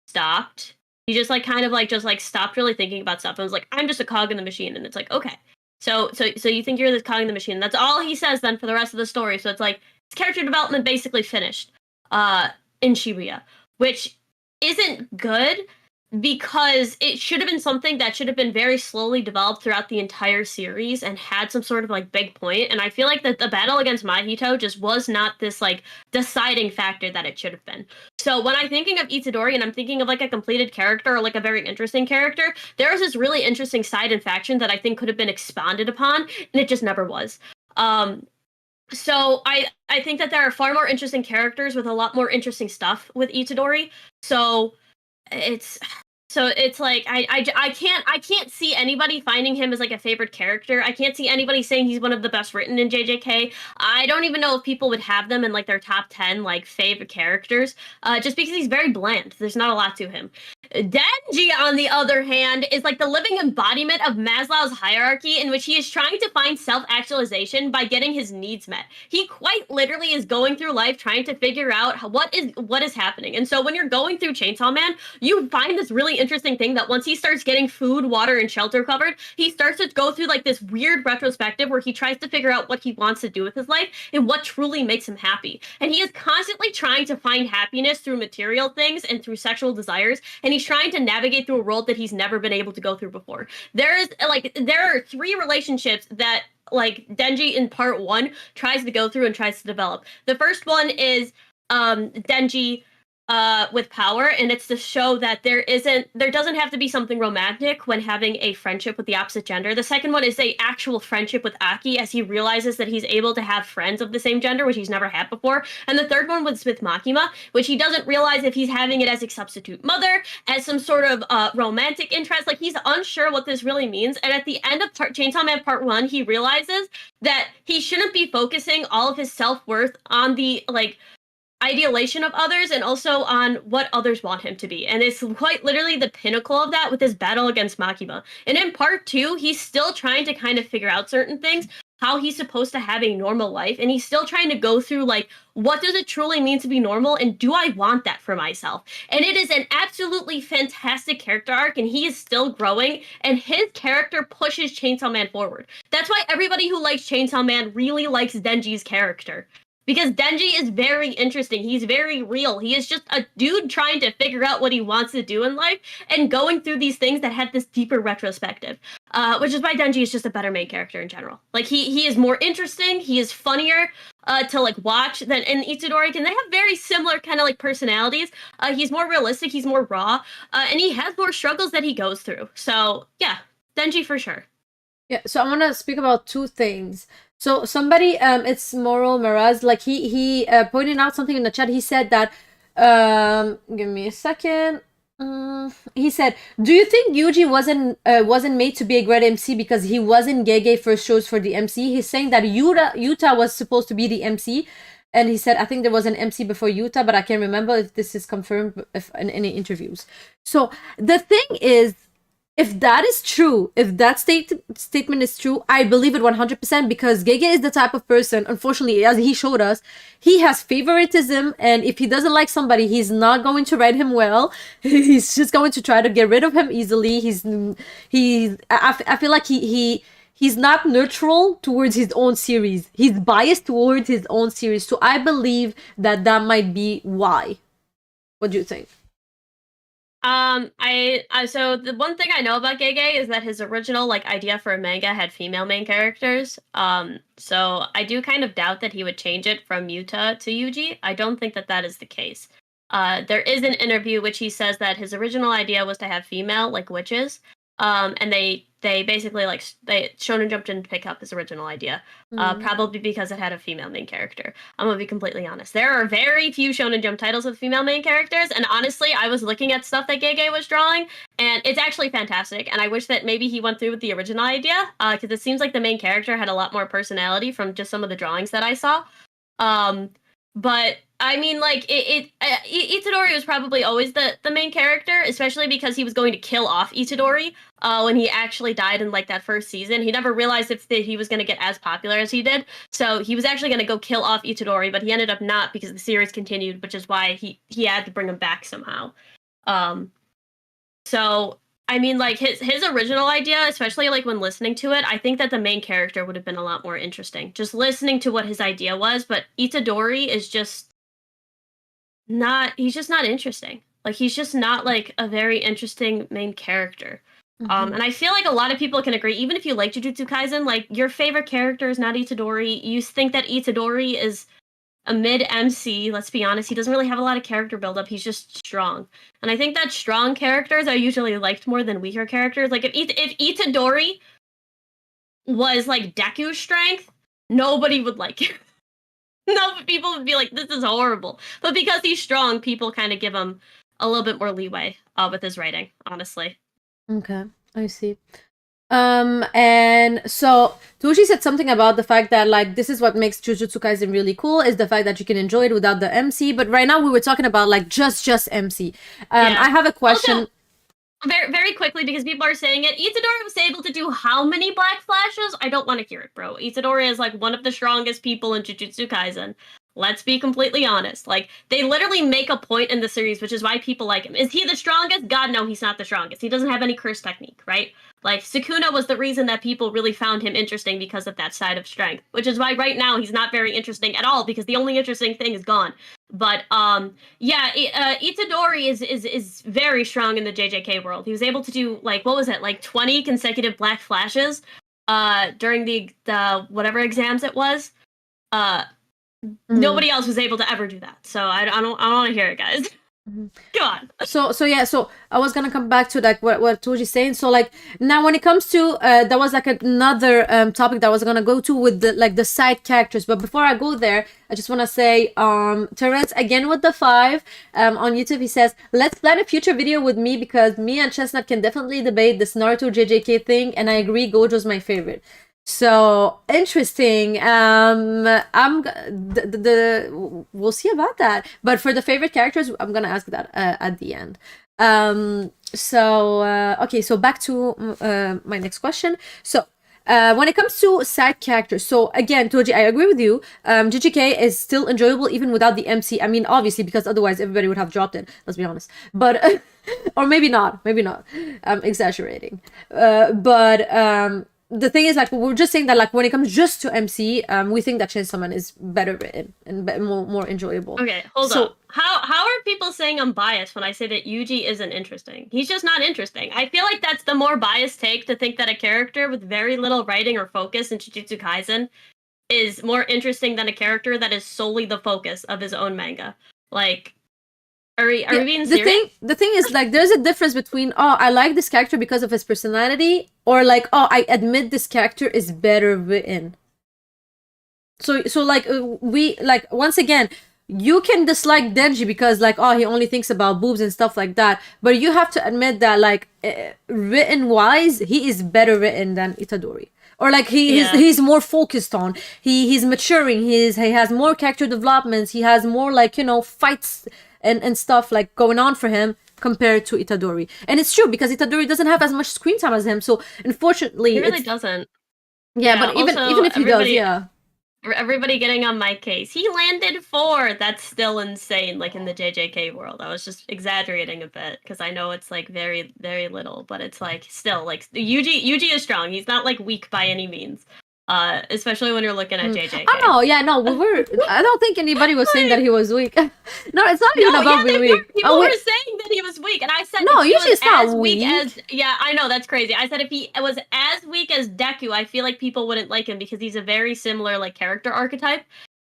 stopped. He just like kind of like just like stopped really thinking about stuff and was like, I'm just a cog in the machine. And it's like, okay. So you think you're the cog in the machine. That's all he says then for the rest of the story. So it's like his character development basically finished in Shibuya, which isn't good, because it should have been something that should have been very slowly developed throughout the entire series and had some sort of like big point. And I feel like that the battle against Mahito just was not this like deciding factor that it should have been. So when I'm thinking of Itadori and I'm thinking of like a completed character or like a very interesting character, there was this really interesting side and faction that I think could have been expanded upon, and it just never was. So I think that there are far more interesting characters with a lot more interesting stuff with Itadori. So it's So it's like I can't see anybody finding him as like a favorite character. I can't see anybody saying he's one of the best written in JJK. I don't even know if people would have them in like their top 10 like favorite characters. Just because he's very bland. There's not a lot to him. Denji, on the other hand, is like the living embodiment of Maslow's hierarchy, in which he is trying to find self-actualization by getting his needs met. He quite literally is going through life trying to figure out what is happening. And so when you're going through Chainsaw Man, you find this really interesting thing that once he starts getting food, water, and shelter covered, he starts to go through like this weird retrospective where he tries to figure out what he wants to do with his life and what truly makes him happy. And he is constantly trying to find happiness through material things and through sexual desires, and he's trying to navigate through a world that he's never been able to go through before. There are 3 relationships that like Denji in part 1 tries to go through and tries to develop. The first one is Denji with power, and it's to show that there doesn't have to be something romantic when having a friendship with the opposite gender. The second one is a actual friendship with Aki, as he realizes that he's able to have friends of the same gender, which he's never had before. And the third one was with Makima, which he doesn't realize if he's having it as a substitute mother, as some sort of romantic interest. Like, he's unsure what this really means. And at the end of Chainsaw Man Part 1, he realizes that he shouldn't be focusing all of his self-worth on the like idealization of others and also on what others want him to be. And it's quite literally the pinnacle of that with his battle against Makima. And in part 2, he's still trying to kind of figure out certain things, how he's supposed to have a normal life, and he's still trying to go through like, what does it truly mean to be normal, and do I want that for myself? And it is an absolutely fantastic character arc, and he is still growing, and his character pushes Chainsaw Man forward. That's why everybody who likes Chainsaw Man really likes Denji's character. Because Denji is very interesting. He's very real. He is just a dude trying to figure out what he wants to do in life and going through these things that have this deeper retrospective. Which is why Denji is just a better main character in general. Like, he is more interesting. He is funnier to like watch than in Itadori. And they have very similar kind of like personalities. He's more realistic. He's more raw. And he has more struggles that he goes through. So yeah, Denji for sure. Yeah, so I want to speak about 2 things. So somebody, it's Moral Miraz, like he pointed out something in the chat. He said that, give me a second. He said, "Do you think Yuji wasn't made to be a great MC because he wasn't Gege first chose for the MC?" He's saying that Yuta was supposed to be the MC, and he said, "I think there was an MC before Yuta, but I can't remember if this is confirmed in any interviews." So the thing is, if that is true, if that statement is true, I believe it 100% because Gege is the type of person, unfortunately, as he showed us, he has favoritism, and if he doesn't like somebody, he's not going to write him well. He's just going to try to get rid of him easily. I feel like he's not neutral towards his own series. He's biased towards his own series. So I believe that might be why. What do you think? So the one thing I know about Gege is that his original like idea for a manga had female main characters. So I do kind of doubt that he would change it from Yuta to Yuji. I don't think that that is the case. There is an interview which he says that his original idea was to have female like witches. And they basically like Shonen Jump didn't pick up his original idea, probably because it had a female main character. I'm gonna be completely honest. There are very few Shonen Jump titles with female main characters, and honestly, I was looking at stuff that Gege was drawing, and it's actually fantastic. And I wish that maybe he went through with the original idea, because it seems like the main character had a lot more personality from just some of the drawings that I saw. But I mean, like, Itadori was probably always the main character, especially because he was going to kill off Itadori when he actually died in, like, that first season. He never realized if he was going to get as popular as he did, so he was actually going to go kill off Itadori, but he ended up not because the series continued, which is why he had to bring him back somehow. So, I mean, like, his original idea, especially, like, when listening to it, I think that the main character would have been a lot more interesting. Just listening to what his idea was, but Itadori is just he's just not interesting. Like, he's just not, like, a very interesting main character. Mm-hmm. And I feel like a lot of people can agree, even if you like Jujutsu Kaisen, like, your favorite character is not Itadori. You think that Itadori is a mid-MC, let's be honest. He doesn't really have a lot of character build-up. He's just strong. And I think that strong characters are usually liked more than weaker characters. Like, if Itadori was, like, Deku's strength, nobody would like him. No, people would be like, this is horrible. But because he's strong, people kind of give him a little bit more leeway. with his writing, honestly. Okay, I see. And so Toshi said something about the fact that like this is what makes Jujutsu Kaisen really cool is the fact that you can enjoy it without the MC. But right now we were talking about like just MC. Yeah. I have a question. Also, very, very quickly, because people are saying it, Itadori was able to do how many black flashes? I don't want to hear it, bro. Itadori is like one of the strongest people in Jujutsu Kaisen. Let's be completely honest. Like, they literally make a point in the series, which is why people like him. Is he the strongest? God, no, he's not the strongest. He doesn't have any curse technique, right? Like, Sukuna was the reason that people really found him interesting because of that side of strength, which is why right now he's not very interesting at all because the only interesting thing is gone. But yeah, Itadori is very strong in the JJK world. He was able to do like what was it, like 20 consecutive black flashes during the whatever exams it was. Nobody else was able to ever do that. So I don't want to hear it, guys. Go on. So yeah, so I was gonna come back to like what Toji's saying. So like now when it comes to that was like another topic that I was gonna go to with the side characters. But before I go there, I just wanna say Terrence again with the 5 on YouTube. He says, let's plan a future video with me because me and Chestnut can definitely debate this Naruto JJK thing, and I agree Gojo's my favorite. So interesting. We'll see about that. But for the favorite characters, I'm gonna ask that at the end. Okay, so back to my next question. So when it comes to side characters, so again, Toji, I agree with you. JJK is still enjoyable even without the MC. I mean, obviously, because otherwise everybody would have dropped it. Let's be honest. But or maybe not. I'm exaggerating. The thing is, like, we're just saying that, like, when it comes just to MC, we think that Chainsaw Man is better written and more enjoyable. Okay, hold up. How are people saying I'm biased when I say that Yuji isn't interesting? He's just not interesting. I feel like that's the more biased take to think that a character with very little writing or focus in Jujutsu Kaisen is more interesting than a character that is solely the focus of his own manga. Like, are we being serious? The thing is, like, there's a difference between, oh, I like this character because of his personality, or like, oh, I admit this character is better written. So like, we, like, once again, you can dislike Denji because, like, oh, he only thinks about boobs and stuff like that, but you have to admit that, like, written-wise, he is better written than Itadori. Or like he's more focused on. He's maturing. He has more character developments. He has more, like, you know, fights and stuff like going on for him compared to Itadori. And it's true because Itadori doesn't have as much screen time as him. So unfortunately, he really doesn't. Yeah, but even if he does, yeah. Everybody getting on my case. He landed 4. That's still insane. Like in the JJK world, I was just exaggerating a bit because I know it's like very, very little, but it's like still like Yuji is strong. He's not like weak by any means. Especially when you're looking at JJK. Oh no, yeah, no, I don't think anybody was saying that he was weak. No, it's not even about being weak. People were saying that he was weak, and I said no, usually it's not weak. Yeah, I know that's crazy. I said if he was as weak as Deku, I feel like people wouldn't like him because he's a very similar like character archetype.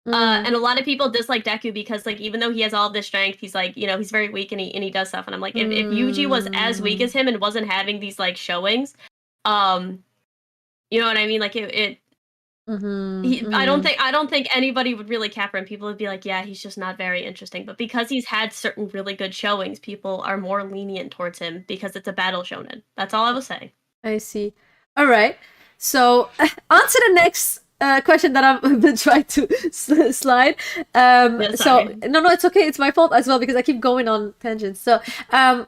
And a lot of people dislike Deku because like even though he has all this strength, he's like, you know, he's very weak and he does stuff. And I'm like, if Yuji was as weak as him and wasn't having these like showings, you know what I mean? Like I don't think anybody would really cap him. People would be like, yeah, he's just not very interesting. But because he's had certain really good showings, people are more lenient towards him because it's a battle shonen. That's all I was saying. I see. All right. So on to the next question that I've been trying to slide. So no, it's okay. It's my fault as well because I keep going on tangents. So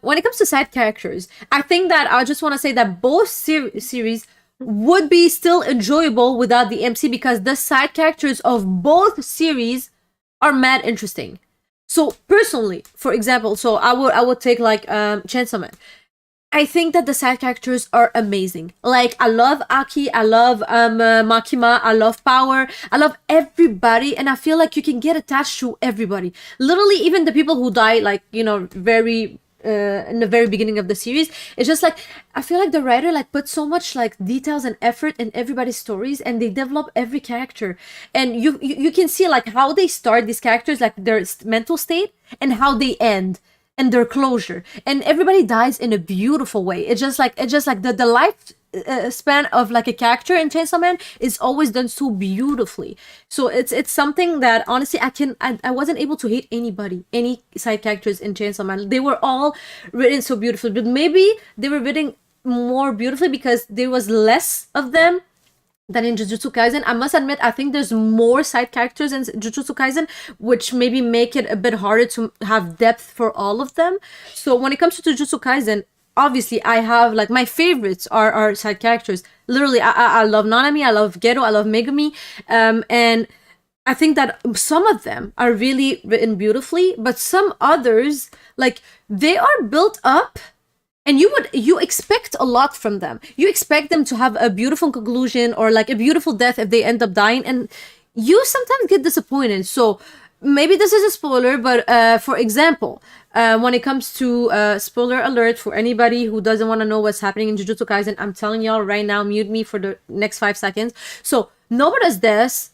when it comes to side characters, I think that I just want to say that both series would be still enjoyable without the MC because the side characters of both series are mad interesting. So personally, for example, so I would take like Chainsaw Man. I think that the side characters are amazing. Like, I love Aki, I love Makima, I love Power, I love everybody, and I feel like you can get attached to everybody. Literally, even the people who die, like, you know, very in the very beginning of the series, it's just like I feel like the writer like put so much like details and effort in everybody's stories, and they develop every character, and you can see like how they start these characters, like their mental state, and how they end and their closure, and everybody dies in a beautiful way. It's just like the life span of like a character in Chainsaw Man is always done so beautifully. So it's something that honestly I wasn't able to hate any side characters in Chainsaw Man. They were all written so beautifully, but maybe they were written more beautifully because there was less of them than in Jujutsu Kaisen. I must admit, I think there's more side characters in Jujutsu Kaisen, which maybe make it a bit harder to have depth for all of them. So when it comes to Jujutsu Kaisen, obviously I have like my favorites are side characters. Literally, I love Nanami, I love Gero, I love Megumi, and I think that some of them are really written beautifully, but some others, like, they are built up and you expect a lot from them. You expect them to have a beautiful conclusion or like a beautiful death if they end up dying, and you sometimes get disappointed. So maybe this is a spoiler, but for example, when it comes to spoiler alert for anybody who doesn't want to know what's happening in Jujutsu Kaisen, I'm telling y'all right now, mute me for the next 5 seconds. So Nobara's death,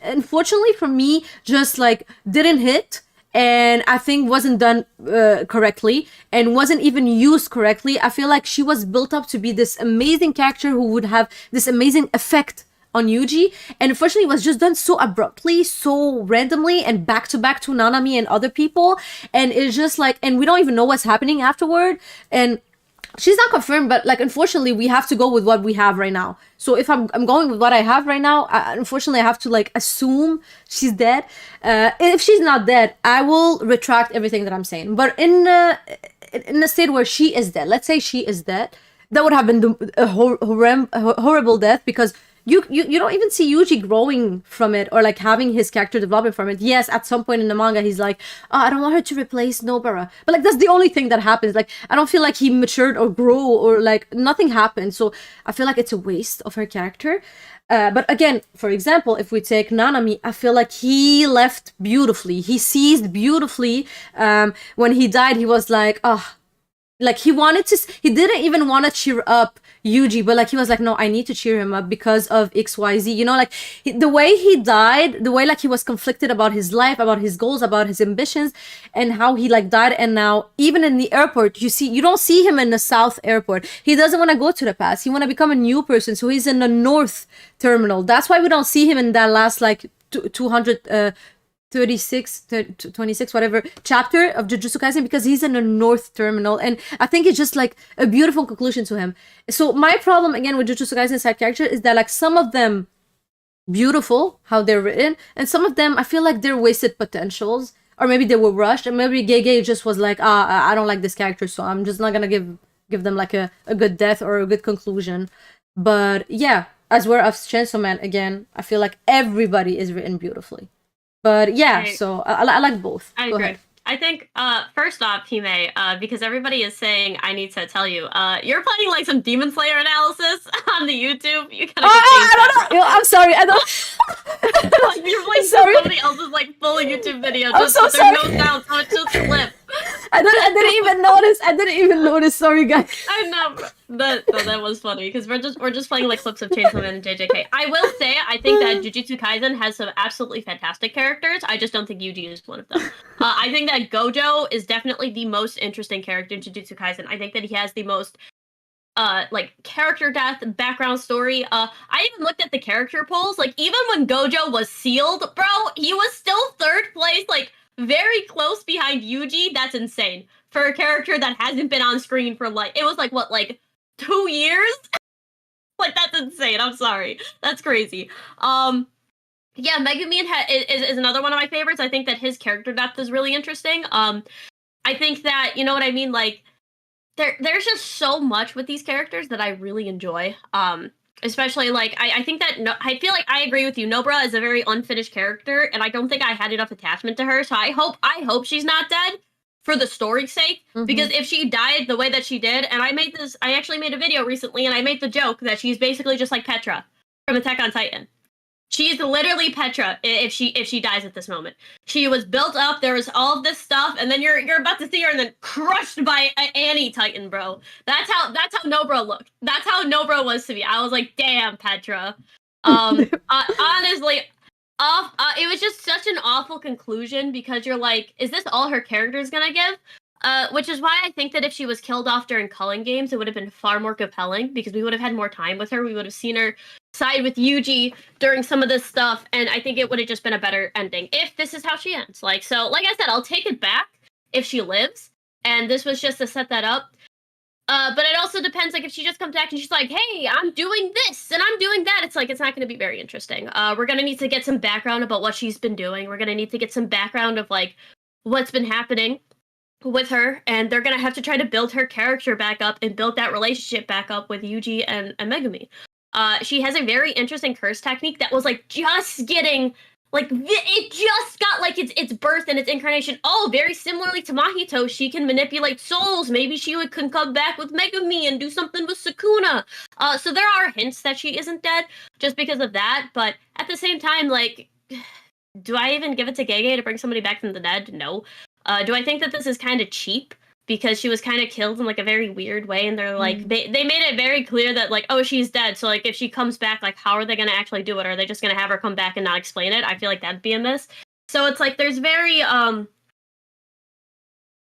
unfortunately for me, just like didn't hit, and I think wasn't done correctly and wasn't even used correctly. I feel like she was built up to be this amazing character who would have this amazing effect on Yuji, and unfortunately it was just done so abruptly, so randomly, and back to back to Nanami and other people, and it's just like, and we don't even know what's happening afterward, and she's not confirmed, but like unfortunately we have to go with what we have right now. So if I'm going with what I have right now, unfortunately I have to like assume she's dead. If she's not dead, I will retract everything that I'm saying. But in a state where she is dead, let's say she is dead, that would have been a horrible death, because you don't even see Yuji growing from it or like having his character development from it. Yes, at some point in the manga he's like, oh, I don't want her to replace Nobara, but like that's the only thing that happens. Like I don't feel like he matured or grew, or like nothing happened. So I feel like it's a waste of her character. But again, for example, if we take Nanami, I feel like he left beautifully. He seized beautifully. When he died, he was like, oh, like he didn't even want to cheer up Yuji, but like he was like, no, I need to cheer him up because of XYZ, you know, like the way he died, the way like he was conflicted about his life, about his goals, about his ambitions, and how he like died. And now even in the airport, you don't see him in the South airport. He doesn't want to go to the past. He want to become a new person, so he's in the North terminal. That's why we don't see him in that last like 26 whatever chapter of Jujutsu Kaisen, because he's in the North terminal, and I think it's just like a beautiful conclusion to him. So my problem again with Jujutsu Kaisen side character is that like some of them beautiful how they're written, and some of them I feel like they're wasted potentials, or maybe they were rushed, and maybe Gege just was like, I don't like this character, so I'm just not gonna give them like a good death or a good conclusion. But yeah, as well as Chainsaw Man, again, I feel like everybody is written beautifully. But yeah, so I like both. I agree. I think, first off, Hime, because everybody is saying, I need to tell you, you're playing like some Demon Slayer analysis on the YouTube. You gotta I don't know. I'm sorry. I don't. Like, you're playing somebody else's like full YouTube video. Just so there's no sound, so it's just a clip. I didn't even notice. Sorry, guys. I know. That was funny because we're just playing like clips of Chainsaw Man and JJK. I will say I think that Jujutsu Kaisen has some absolutely fantastic characters. I just don't think Yuji is one of them. I think that Gojo is definitely the most interesting character in Jujutsu Kaisen. I think that he has the most like character depth, background story. I even looked at the character polls. Like even when Gojo was sealed, bro, he was still third place, like very close behind Yuji. That's insane for a character that hasn't been on screen for like, it was like what, like 2 years? Like that's insane. I'm sorry. That's crazy. Yeah, Megumi is another one of my favorites. I think that his character depth is really interesting. I think that, you know what I mean, like there's just so much with these characters that I really enjoy. Especially like I think that I feel like I agree with you. Nobara is a very unfinished character, and I don't think I had enough attachment to her. So I hope she's not dead for the story's sake. Because if she died the way that she did, and I actually made a video recently, and I made the joke that she's basically just like Petra from Attack on Titan. She's literally Petra if she dies at this moment. She was built up, there was all of this stuff, and then you're about to see her and then crushed by Annie Titan, bro. That's how Nobara looked. That's how Nobara was to me. I was like, damn, Petra. Honestly, it was just such an awful conclusion because you're like, is this all her character's gonna give? Which is why I think that if she was killed off during Culling Games, it would have been far more compelling because we would have had more time with her. We would have seen her side with Yuji during some of this stuff, and I think it would have just been a better ending if this is how she ends. Like I said, I'll take it back if she lives, and this was just to set that up. But it also depends, like, if she just comes back and she's like, hey, I'm doing this and I'm doing that, it's like, it's not going to be very interesting. We're going to need to get some background about what she's been doing. We're going to need to get some background of, like, what's been happening with her, and they're going to have to try to build her character back up and build that relationship back up with Yuji and Megumi. She has a very interesting curse technique that was, like, just getting... Like, it just got, like, its birth and its incarnation. Oh, very similarly to Mahito, she can manipulate souls. Maybe she can come back with Megumi and do something with Sukuna. So there are hints that she isn't dead just because of that. But at the same time, like, do I even give it to Gege to bring somebody back from the dead? No. Do I think that this is kind of cheap? Because she was kind of killed in, like, a very weird way, and they're, like, they made it very clear that, like, oh, she's dead, so, like, if she comes back, like, how are they gonna actually do it? Are they just gonna have her come back and not explain it? I feel like that'd be a miss. So it's, like, there's very, how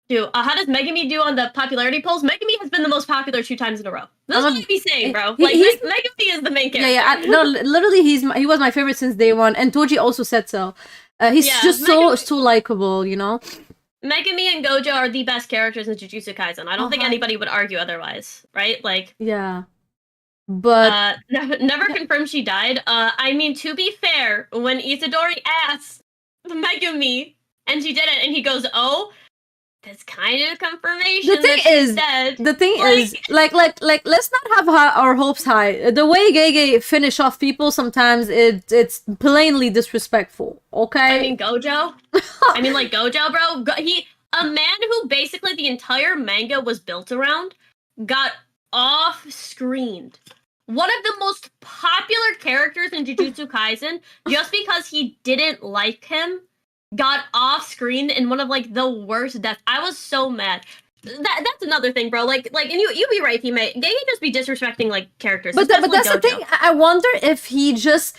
does Megumi do on the popularity polls? Megumi has been the most popular 2 times in a row. That's what I'd be saying, bro. Like, Megumi is the main character. Yeah, no, literally, he was my favorite since day one, and Toji also said so. He's just so likable, you know? Megumi and Gojo are the best characters in Jujutsu Kaisen. I don't think anybody would argue otherwise, right? Like, yeah, but never confirmed she died. I mean, to be fair, when Itadori asked Megumi and she did it, and he goes, "Oh, that's kind of confirmation." The thing is, like, let's not have our hopes high. The way Gege finish off people sometimes it's plainly disrespectful. Okay. I mean, Gojo. I mean, like, Gojo, bro. A man who basically the entire manga was built around got off-screened. One of the most popular characters in Jujutsu Kaisen, just because he didn't like him, got off-screen in one of, like, the worst deaths. I was so mad. That's another thing, bro. Like, and you be right, Hime. Gege just be disrespecting, like, characters. But that's Gojo. the thing. I wonder if he just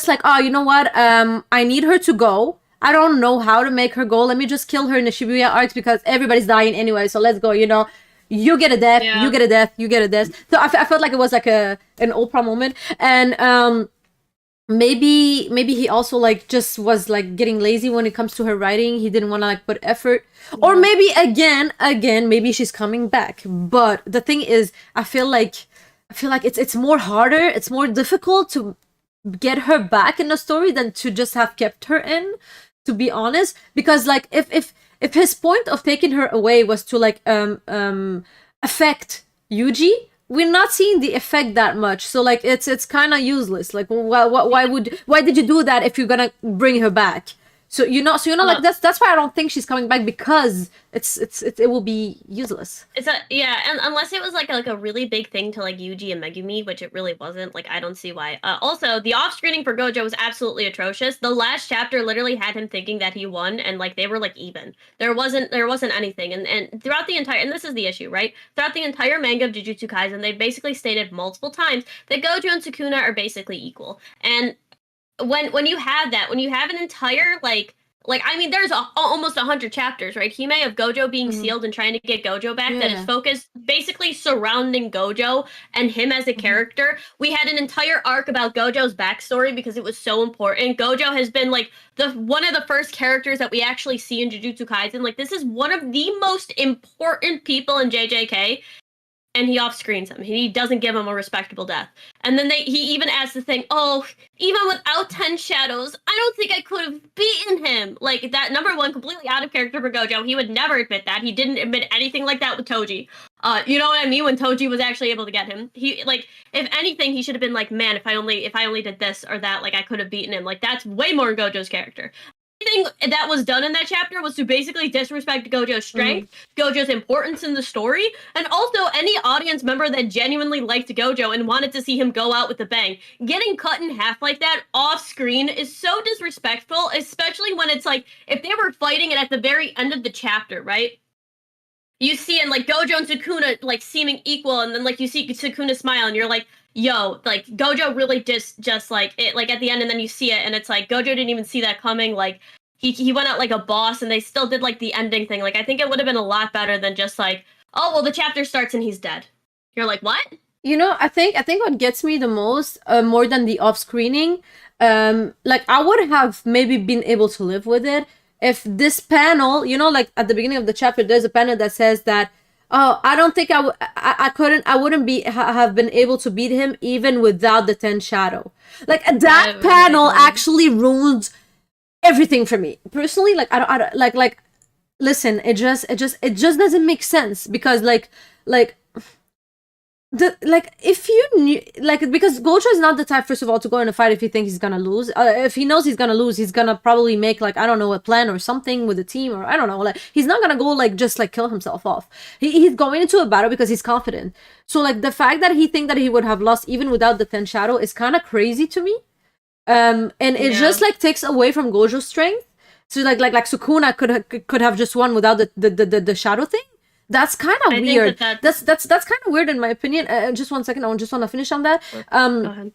like, oh, you know what? I need her to go. I don't know how to make her go. Let me just kill her in the Shibuya arcs because everybody's dying anyway. So let's go. You know, you get a death. Yeah. You get a death. You get a death. So I felt like it was like an Oprah moment, and maybe he also, like, just was, like, getting lazy when it comes to her writing. He didn't want to, like, put effort. Yeah. Or maybe again maybe she's coming back. But the thing is, I feel like it's more harder, it's more difficult to get her back in the story than to just have kept her in, to be honest. Because, like, if his point of taking her away was to, like, affect Yuji, we're not seeing the effect that much. So, like, it's kind of useless. Like, why did you do that if you're gonna bring her back? So you know, like, that's why I don't think she's coming back, because it will be useless. And unless it was like a really big thing to, like, Yuji and Megumi, which it really wasn't. Like, I don't see why. Also, the off-screening for Gojo was absolutely atrocious. The last chapter literally had him thinking that he won, and, like, they were, like, even. There wasn't anything, and throughout the entire, and this is the issue, right? Throughout the entire manga of Jujutsu Kaisen, they've basically stated multiple times that Gojo and Sukuna are basically equal, and when you have that, when you have an entire, like I mean, there's almost 100 chapters, right? Hime, of Gojo being sealed and trying to get Gojo back, that is focused basically surrounding Gojo and him as a character. We had an entire arc about Gojo's backstory because it was so important. Gojo has been, like, one of the first characters that we actually see in Jujutsu Kaisen. Like, this is one of the most important people in JJK. And he off-screens him. He doesn't give him a respectable death. And then he even adds the thing, oh, even without 10 shadows, I don't think I could have beaten him. Like, that, number one, completely out of character for Gojo. He would never admit that. He didn't admit anything like that with Toji. You know what I mean? When Toji was actually able to get him. He, like, if anything, he should have been like, man, if I only did this or that, like, I could have beaten him. Like, that's way more Gojo's character. Everything that was done in that chapter was to basically disrespect Gojo's strength, Gojo's importance in the story, and also any audience member that genuinely liked Gojo and wanted to see him go out with a bang. Getting cut in half like that off screen is so disrespectful, especially when it's like, if they were fighting and at the very end of the chapter, right? You see it, like, Gojo and Sukuna, like, seeming equal, and then, like, you see Sukuna smile, and you're like, yo, like, Gojo really just like, it, like, at the end, and then you see it, and it's like, Gojo didn't even see that coming. Like, he went out like a boss, and they still did like the ending thing. Like I think it would have been a lot better than just like, oh well, the chapter starts and he's dead. You're like, what? I think what gets me the most, more than the off screening, like I would have maybe been able to live with it if this panel, like at the beginning of the chapter, there's a panel that says that, oh, I don't think I wouldn't have been able to beat him even without the 10 shadow. Like that panel actually ruins everything for me personally. Like I don't like listen, it just doesn't make sense, because like if you knew, like, because Gojo is not the type, first of all, to go in a fight if he thinks he's gonna lose. If he knows he's gonna lose, he's gonna probably make, like, I don't know, a plan or something with the team, or I don't know, like, he's not gonna go like just like kill himself off. He's going into a battle because he's confident. So like the fact that he think that he would have lost even without the 10 shadow is kind of crazy to me. And it just like takes away from Gojo's strength. So like Sukuna could have just won without the shadow thing. That's kind of weird. That's kind of weird in my opinion. Just 1 second, I just want to finish on that. Go ahead.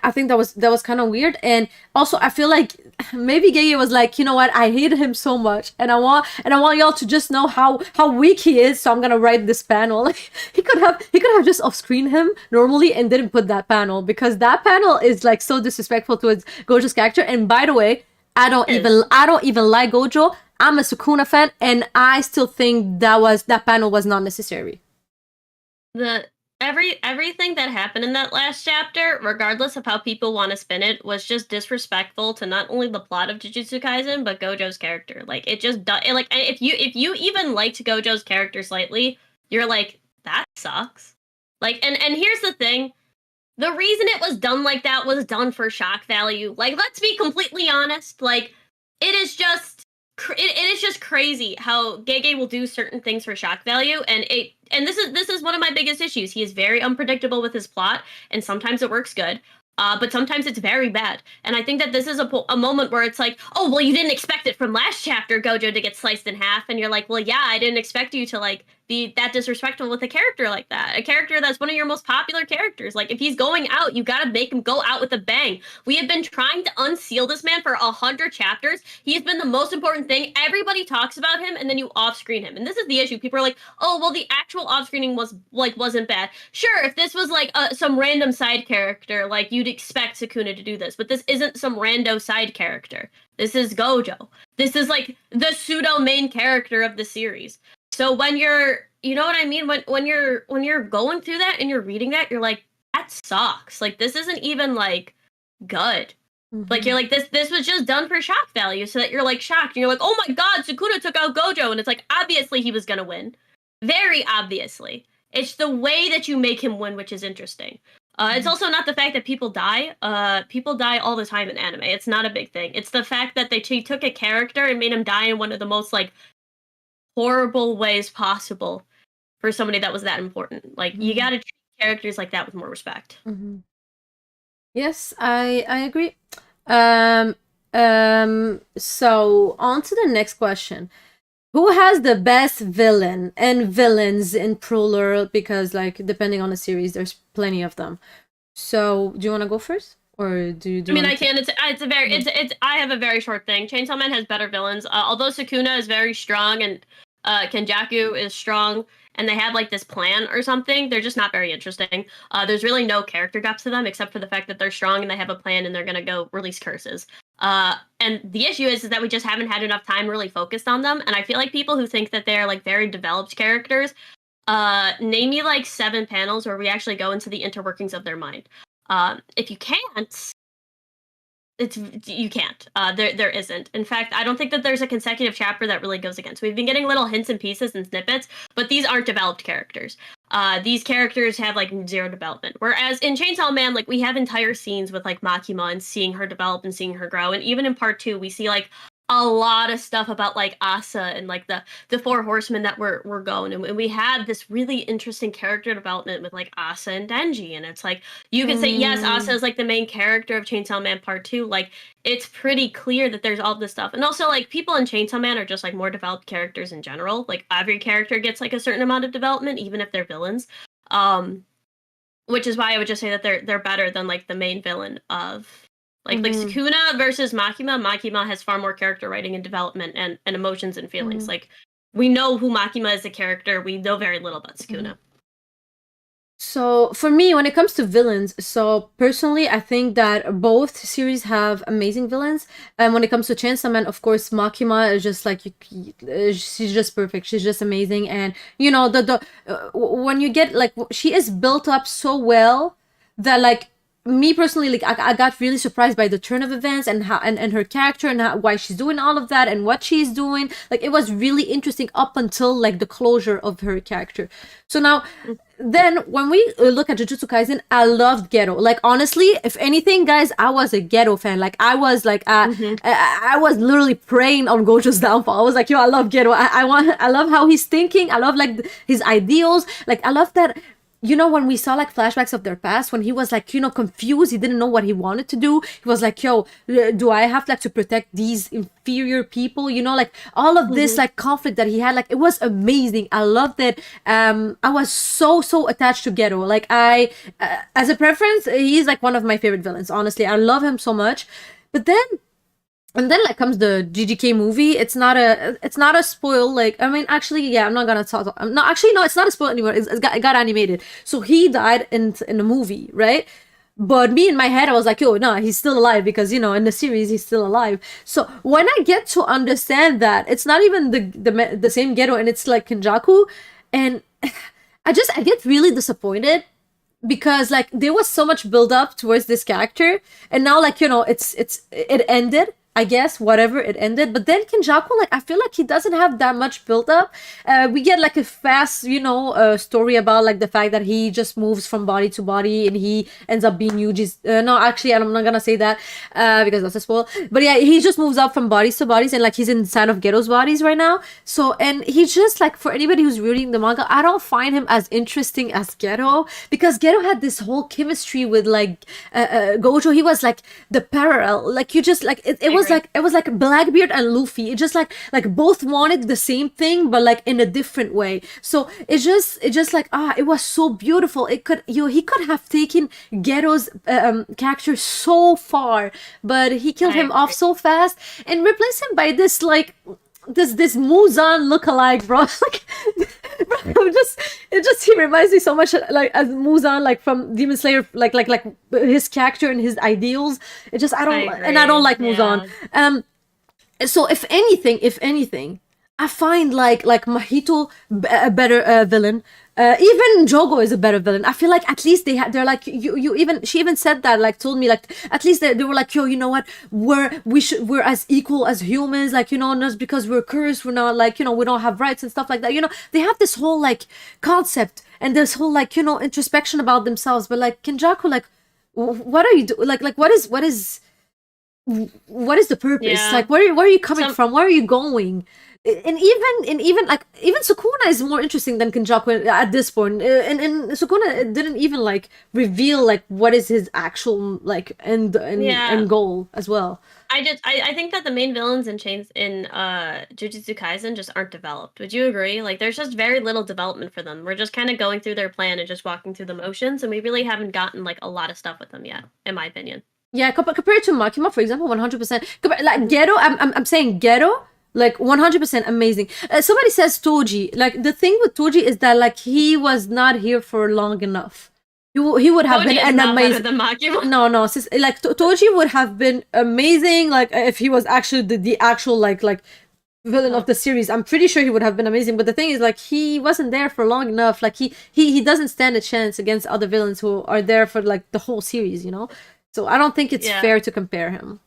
I think that was kind of weird, and also I feel like maybe Gege was like, you know what, I hate him so much, and I want y'all to just know how weak he is, so I'm gonna write this panel. Like, he could have just off screen him normally and didn't put that panel, because that panel is like so disrespectful towards Gojo's character. And by the way, I don't even like Gojo. I'm a Sukuna fan, and I still think that panel was not necessary. Everything that happened in that last chapter, regardless of how people want to spin it, was just disrespectful to not only the plot of Jujutsu Kaisen but Gojo's character. Like it just like if you even liked Gojo's character slightly, you're like, that sucks. Like and here's the thing. The reason it was done like that was done for shock value. Like, let's be completely honest. Like, it is just crazy how Gege will do certain things for shock value, and this is one of my biggest issues. He is very unpredictable with his plot, and sometimes it works good, but sometimes it's very bad. And I think that this is a moment where it's like, oh well, you didn't expect it from last chapter, Gojo, to get sliced in half, and you're like, well, yeah, I didn't expect you to like be that disrespectful with a character like that, a character that's one of your most popular characters. Like, if he's going out, you gotta make him go out with a bang. We have been trying to unseal this man for 100 chapters. He has been the most important thing. Everybody talks about him, and then you off-screen him. And this is the issue. People are like, oh well, the actual off-screening wasn't bad. Sure, if this was like some random side character, like, you'd expect Sukuna to do this, but this isn't some rando side character. This is Gojo. This is like the pseudo main character of the series. So when you're, you know what I mean? When you're going through that and you're reading that, you're like, that sucks. Like, this isn't even like good. Mm-hmm. Like, you're like, this was just done for shock value, so that you're like shocked and you're like, oh my god, Sukuna took out Gojo, and it's like, obviously he was gonna win. Very obviously. It's the way that you make him win, which is interesting. It's also not the fact that people die. People die all the time in anime. It's not a big thing. It's the fact that they took a character and made him die in one of the most like horrible ways possible for somebody that was that important. Like, you gotta treat characters like that with more respect. Mm-hmm. Yes, I agree. So on to the next question. Who has the best villain and villains in plural? Because, like, depending on the series, there's plenty of them. So, do you want to go first, or do you? I mean, I can. It's I have a very short thing. Chainsaw Man has better villains. Although Sukuna is very strong and Kenjaku is strong, and they have like this plan or something, they're just not very interesting. There's really no character depth to them except for the fact that they're strong and they have a plan and they're gonna go release curses. And the issue is that we just haven't had enough time really focused on them. And I feel like people who think that they're like very developed characters, name me like 7 panels where we actually go into the interworkings of their mind. If you can't, you can't. There isn't. In fact, I don't think that there's a consecutive chapter that really goes against. We've been getting little hints and pieces and snippets, but these aren't developed characters. These characters have like 0 development. Whereas in Chainsaw Man, like, we have entire scenes with like Makima and seeing her develop and seeing her grow. And even in part 2, we see like a lot of stuff about like Asa and like the 4 horsemen that we're going. And we have this really interesting character development with like Asa and Denji. And it's like, you can say, yes, Asa is like the main character of Chainsaw Man Part 2. Like, it's pretty clear that there's all this stuff. And also, like, people in Chainsaw Man are just like more developed characters in general. Like, every character gets like a certain amount of development, even if they're villains. Which is why I would just say that they're better than like the main villain of Like Sukuna versus Makima. Makima has far more character writing and development and emotions and feelings. Like we know who Makima is a character. We know very little about Sukuna. So for me, when it comes to villains, so personally, I think that both series have amazing villains. And when it comes to Chainsaw Man, of course, Makima is just like she's just perfect. She's just amazing, and you know when you get like she is built up so well that like me personally, like I got really surprised by the turn of events and how and her character and why she's doing all of that and what she's doing. Like it was really interesting up until like the closure of her character. So now then when we look at Jujutsu Kaisen, I loved Ghetto. Like honestly, if anything, guys, I was a Ghetto fan. Like I was like I was literally praying on Gojo's downfall. I was like, yo, I love Ghetto. I love how he's thinking. I love like his ideals. Like I love that. You know, when we saw like flashbacks of their past, when he was like, you know, confused, he didn't know what he wanted to do. He was like, yo, do I have like to protect these inferior people? You know, like all of this like conflict that he had, like it was amazing. I loved it. I was so attached to Ghetto. Like as a preference, he's like one of my favorite villains. Honestly, I love him so much. But then and then like comes the GGK movie. It's not a spoil. Like I mean, actually, yeah, I'm not gonna talk. No, actually, no, it's not a spoil anymore. It got animated. So he died in the movie, right? But me in my head, I was like, yo, no, he's still alive because you know in the series he's still alive. So when I get to understand that it's not even the same Ghetto and it's like Kenjaku, and I get really disappointed because like there was so much build up towards this character and now like you know it ended, I guess, whatever, it ended. But then Kinjaku, like I feel like he doesn't have that much build up. We get like a fast, you know, story about like the fact that he just moves from body to body and he ends up being Yuji's. No, actually, I'm not gonna say that because that's a spoil. But yeah, he just moves up from bodies to bodies and like he's inside of Ghetto's bodies right now. So and he's just like, for anybody who's reading the manga, I don't find him as interesting as Ghetto because Ghetto had this whole chemistry with like Gojo. He was like the parallel, like you just like it was like Blackbeard and Luffy. It just like both wanted the same thing but like in a different way. So it just like it was so beautiful. He could have taken Ghetto's character so far, but he killed him off so fast and replaced him by this like this Muzan lookalike, bro. Like, bro, it just he reminds me so much like as Muzan, like from Demon Slayer, like his character and his ideals. It just I don't like Muzan. So if anything, I find like Mahito a better villain. Even Jogo is a better villain. I feel like at least they're like you even she even said that, like told me like at least they were like, yo, you know what, we're as equal as humans, like, you know, not because we're cursed, we're not like, you know, we don't have rights and stuff like that. You know, they have this whole like concept and this whole like, you know, introspection about themselves. But like Kinjaku, like what are you doing? Like what is the purpose? Yeah. Like where are you coming from? Where are you going? And even Sukuna is more interesting than Kinjaku at this point. And Sukuna didn't even like reveal like what is his actual like end goal as well. I think that the main villains in Jujutsu Kaisen just aren't developed. Would you agree? Like there's just very little development for them. We're just kind of going through their plan and just walking through the motions, and we really haven't gotten like a lot of stuff with them yet, in my opinion. Yeah, compared to Makima, for example, 100%. Like Ghetto, I'm saying Ghetto, like 100% amazing. Somebody says Toji. Like the thing with Toji is that like he was not here for long enough. He would have been an amazing. No, like Toji would have been amazing. Like if he was actually the actual like villain of the series, I'm pretty sure he would have been amazing. But the thing is, like, he wasn't there for long enough. Like he doesn't stand a chance against other villains who are there for like the whole series. You know, so I don't think it's fair to compare him.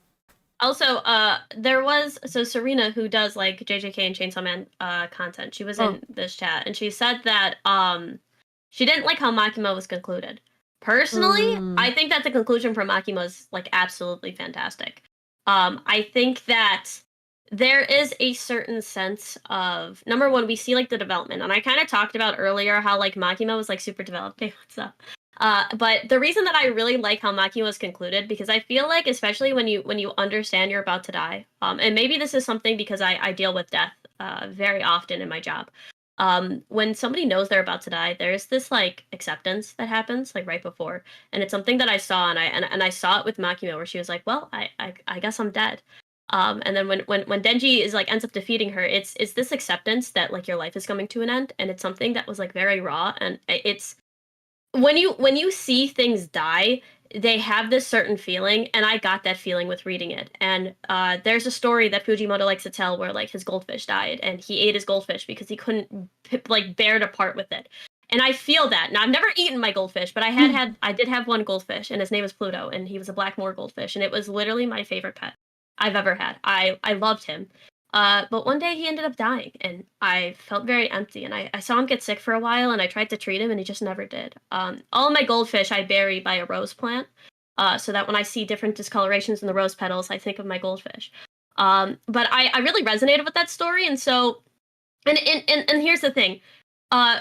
Also, there was Serena, who does like JJK and Chainsaw Man content. She was in this chat, and she said that she didn't like how Makima was concluded. Personally, I think that the conclusion for Makima is like absolutely fantastic. I think that there is a certain sense of, number one, we see like the development, and I kind of talked about earlier how like Makima was like super developed. Hey, what's up? But the reason that I really like how Makima was concluded, because I feel like, especially when you understand you're about to die, and maybe this is something because I deal with death very often in my job. when somebody knows they're about to die, there's this like acceptance that happens like right before, and it's something that I saw, and I saw it with Makima, where she was like, "Well, I guess I'm dead." And then when Denji is like ends up defeating her, it's this acceptance that like your life is coming to an end, and it's something that was like very raw, and it's when you see things die, they have this certain feeling, and I got that feeling with reading it. And there's a story that Fujimoto likes to tell where like his goldfish died, and he ate his goldfish because he couldn't like bear to part with it. And I feel that. Now I've never eaten my goldfish, but I did have one goldfish, and his name was Pluto, and he was a Blackmore goldfish, and it was literally my favorite pet I've ever had. I loved him. But one day he ended up dying, and I felt very empty. And I saw him get sick for a while, and I tried to treat him, and he just never did. All of my goldfish I bury by a rose plant, so that when I see different discolorations in the rose petals, I think of my goldfish. But I really resonated with that story, and so, and here's the thing,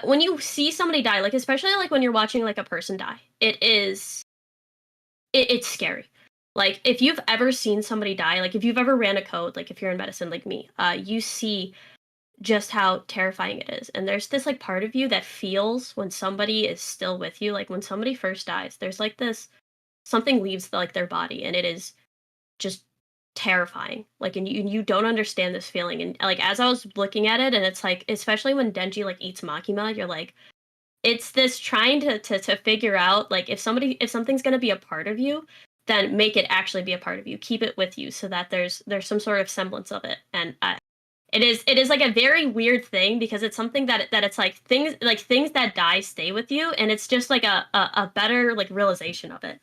when you see somebody die, like especially like when you're watching like a person die, it's scary. Like, if you've ever seen somebody die, like if you've ever ran a code, like if you're in medicine like me, you see just how terrifying it is. And there's this like part of you that feels when somebody is still with you, like when somebody first dies, there's like this something leaves like their body, and it is just terrifying. Like, and you don't understand this feeling. And like as I was looking at it, and it's like, especially when Denji like eats Makima, you're like, it's this trying to figure out like if something's gonna be a part of you, then make it actually be a part of you. Keep it with you so that there's some sort of semblance of it. And it is like a very weird thing, because it's something that it's like things that die stay with you, and it's just like a better like realization of it.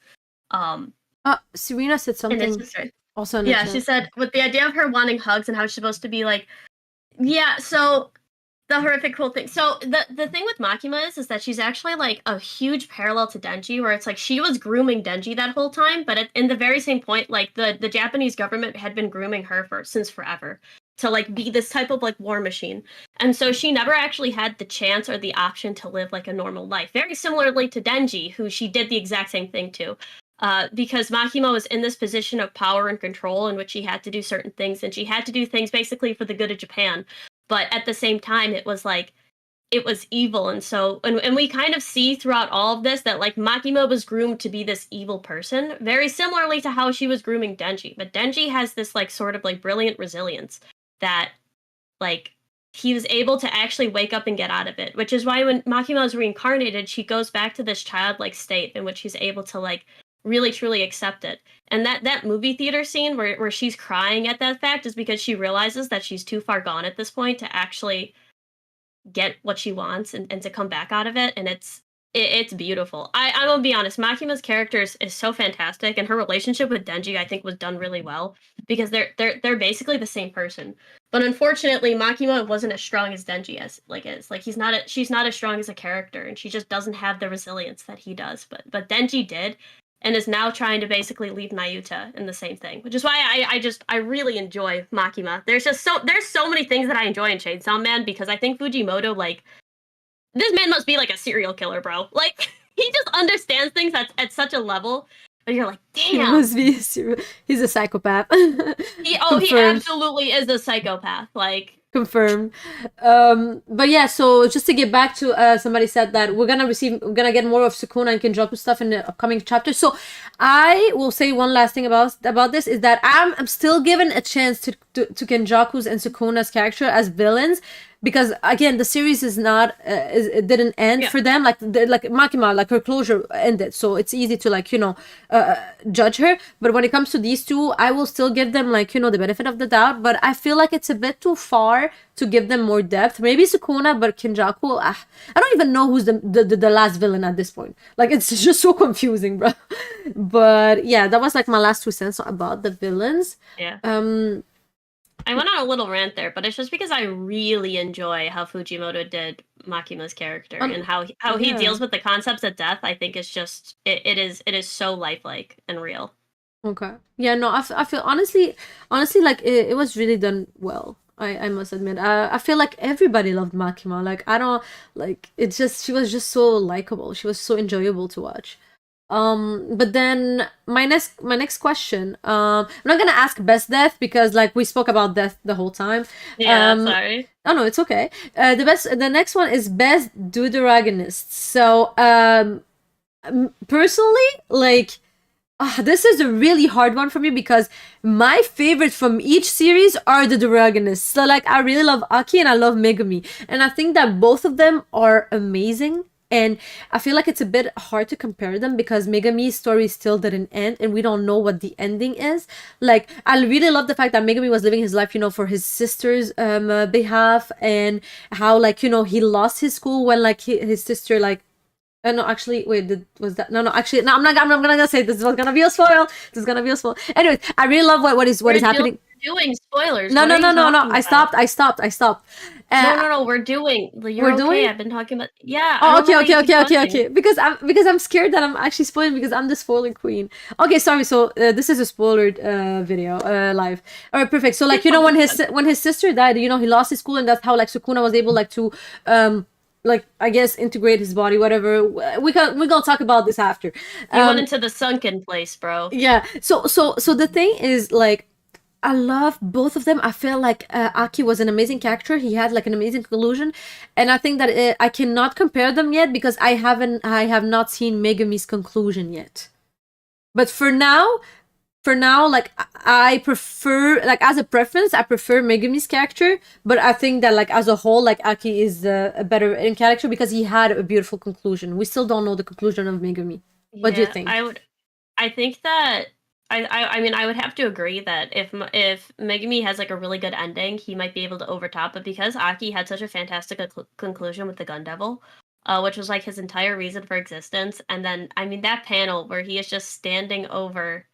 Serena said something also. Yeah, she said with the idea of her wanting hugs and how she's supposed to be like, yeah. So the horrific cool thing. So the thing with Makima is that she's actually like a huge parallel to Denji, where it's like she was grooming Denji that whole time, but in the very same point, like the Japanese government had been grooming her since forever to like be this type of like war machine. And so she never actually had the chance or the option to live like a normal life. Very similarly to Denji, who she did the exact same thing to. Because Makima was in this position of power and control in which she had to do certain things, and she had to do things basically for the good of Japan. But at the same time, it was like, it was evil. And so, and we kind of see throughout all of this that like Makima was groomed to be this evil person, very similarly to how she was grooming Denji. But Denji has this like sort of like brilliant resilience that like he was able to actually wake up and get out of it, which is why when Makima is reincarnated, she goes back to this childlike state in which she's able to like really truly accept it. And that movie theater scene where she's crying at that fact is because she realizes that she's too far gone at this point to actually get what she wants and to come back out of it. And it's beautiful. I'm gonna be honest, Makima's character is so fantastic, and her relationship with Denji I think was done really well, because they're basically the same person. But unfortunately, Makima wasn't as strong as Denji is. She's not as strong as a character, and she just doesn't have the resilience that he does. But Denji did, and is now trying to basically leave Nayuta in the same thing, which is why I really enjoy Makima. There's so many things that I enjoy in Chainsaw Man, because I think Fujimoto, like, this man must be like a serial killer, bro. Like, he just understands things at such a level, but you're like, damn. He must be he's a psychopath. He absolutely is a psychopath. Like, confirmed. But yeah, so just to get back to somebody said that we're gonna get more of Sukuna and Kenjaku stuff in the upcoming chapter. So I will say one last thing about this is that I'm still given a chance to Kenjaku's and Sukuna's character as villains, because again the series is not it didn't end for them, like Makima, like her closure ended, so it's easy to like judge her. But when it comes to these two, I will still give them like the benefit of the doubt, but I feel like it's a bit too far to give them more depth. Maybe Sukuna, but Kenjaku, I don't even know who's the last villain at this point. Like, it's just so confusing, bro. But yeah, that was like my last 2 cents about the villains. Yeah. I went on a little rant there, but it's just because I really enjoy how Fujimoto did Makima's character, and how he deals with the concepts of death. I think it's just it is so lifelike and real. Okay. Yeah. No. I feel honestly like it was really done well. I must admit. I feel like everybody loved Makima. Like, I don't like. It's just she was just so likable. She was so enjoyable to watch. But then my next question. I'm not gonna ask best death because like we spoke about death the whole time. Yeah, sorry. Oh no, it's okay. The next one is best Deuteragonists. So personally, like this is a really hard one for me because my favorites from each series are the Deuteragonists. So like I really love Aki and I love Megumi, and I think that both of them are amazing. And I feel like it's a bit hard to compare them because Megami's story still didn't end and we don't know what the ending is. Like, I really love the fact that Megami was living his life, for his sister's behalf, and how, like, he lost his school when, like, his sister, like, no, actually, wait, was that? No, actually, no, I'm not gonna say this was gonna be a spoil. This is gonna be a spoil. Anyways, I really love what is happening. We're doing spoilers. No, What no, are no, you no, no. talking I about? stopped. No, we're doing. You're we're okay. doing? I've been talking about. Yeah. Oh, I don't know why you keep okay. talking. Because I'm scared that I'm actually spoiling because I'm the spoiler queen. Okay, sorry. So this is a spoilered video live. All right, perfect. So like when his sister died, he lost his school, and that's how like Sukuna was able like to like I guess integrate his body, whatever. We're gonna talk about this after. You went into the sunken place, bro. Yeah. So the thing is like, I love both of them. I feel like Aki was an amazing character. He had like an amazing conclusion, and I think that I cannot compare them yet because I have not seen Megami's conclusion yet. But for now, like I prefer, like as a preference, I prefer Megami's character. But I think that like as a whole, like Aki is a better in character because he had a beautiful conclusion. We still don't know the conclusion of Megami. What do you think? I think that I mean I would have to agree that if Megami has like a really good ending, he might be able to overtop. But because Aki had such a fantastic conclusion with the Gun Devil, which was like his entire reason for existence, and then I mean that panel where he is just standing over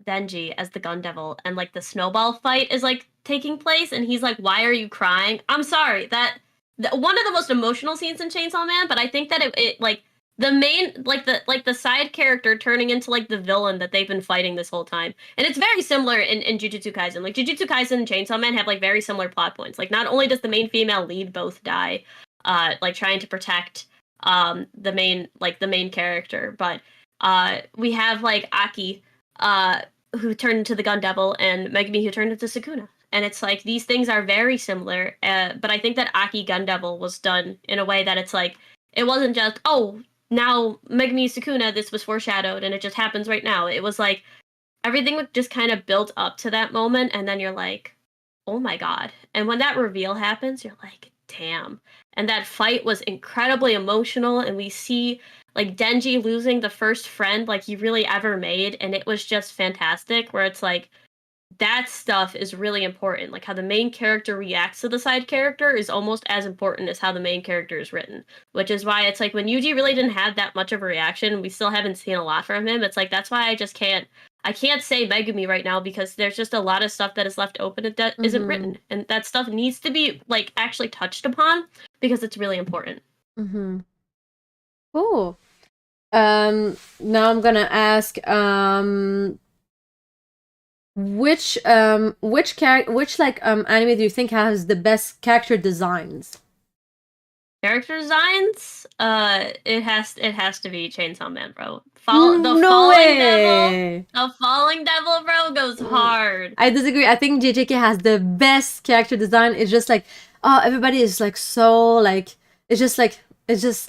Denji as the Gun Devil, and like the snowball fight is like taking place, and he's like, "Why are you crying?" I'm sorry, one of the most emotional scenes in Chainsaw Man, but I think that it like the main the side character turning into like the villain that they've been fighting this whole time, and it's very similar in Jujutsu Kaisen. Like Jujutsu Kaisen and Chainsaw Man have like very similar plot points. Like not only does the main female lead both die, like trying to protect the main character, but we have like Aki who turned into the Gun Devil, and Megumi who turned into Sukuna. And it's like these things are very similar, but I think that Aki Gun Devil was done in a way that it's like it wasn't just now Megumi Sukuna, this was foreshadowed and it just happens right now. It was like everything was just kind of built up to that moment, and then you're like, oh my god. And when that reveal happens, you're like, damn. And that fight was incredibly emotional, and we see like Denji losing the first friend like he really ever made, and it was just fantastic, where it's like that stuff is really important. Like how the main character reacts to the side character is almost as important as how the main character is written, which is why it's like when Yuji really didn't have that much of a reaction, we still haven't seen a lot from him. It's like that's why I can't say Megumi right now because there's just a lot of stuff that is left open that isn't written, and that stuff needs to be like actually touched upon because it's really important. Cool. Now I'm gonna ask which anime do you think has the best character designs? Character designs? It has to be Chainsaw Man, bro. No way. The Falling Devil, bro, goes hard. I disagree. I think JJK has the best character design. It's just like, everybody is like so like, it's just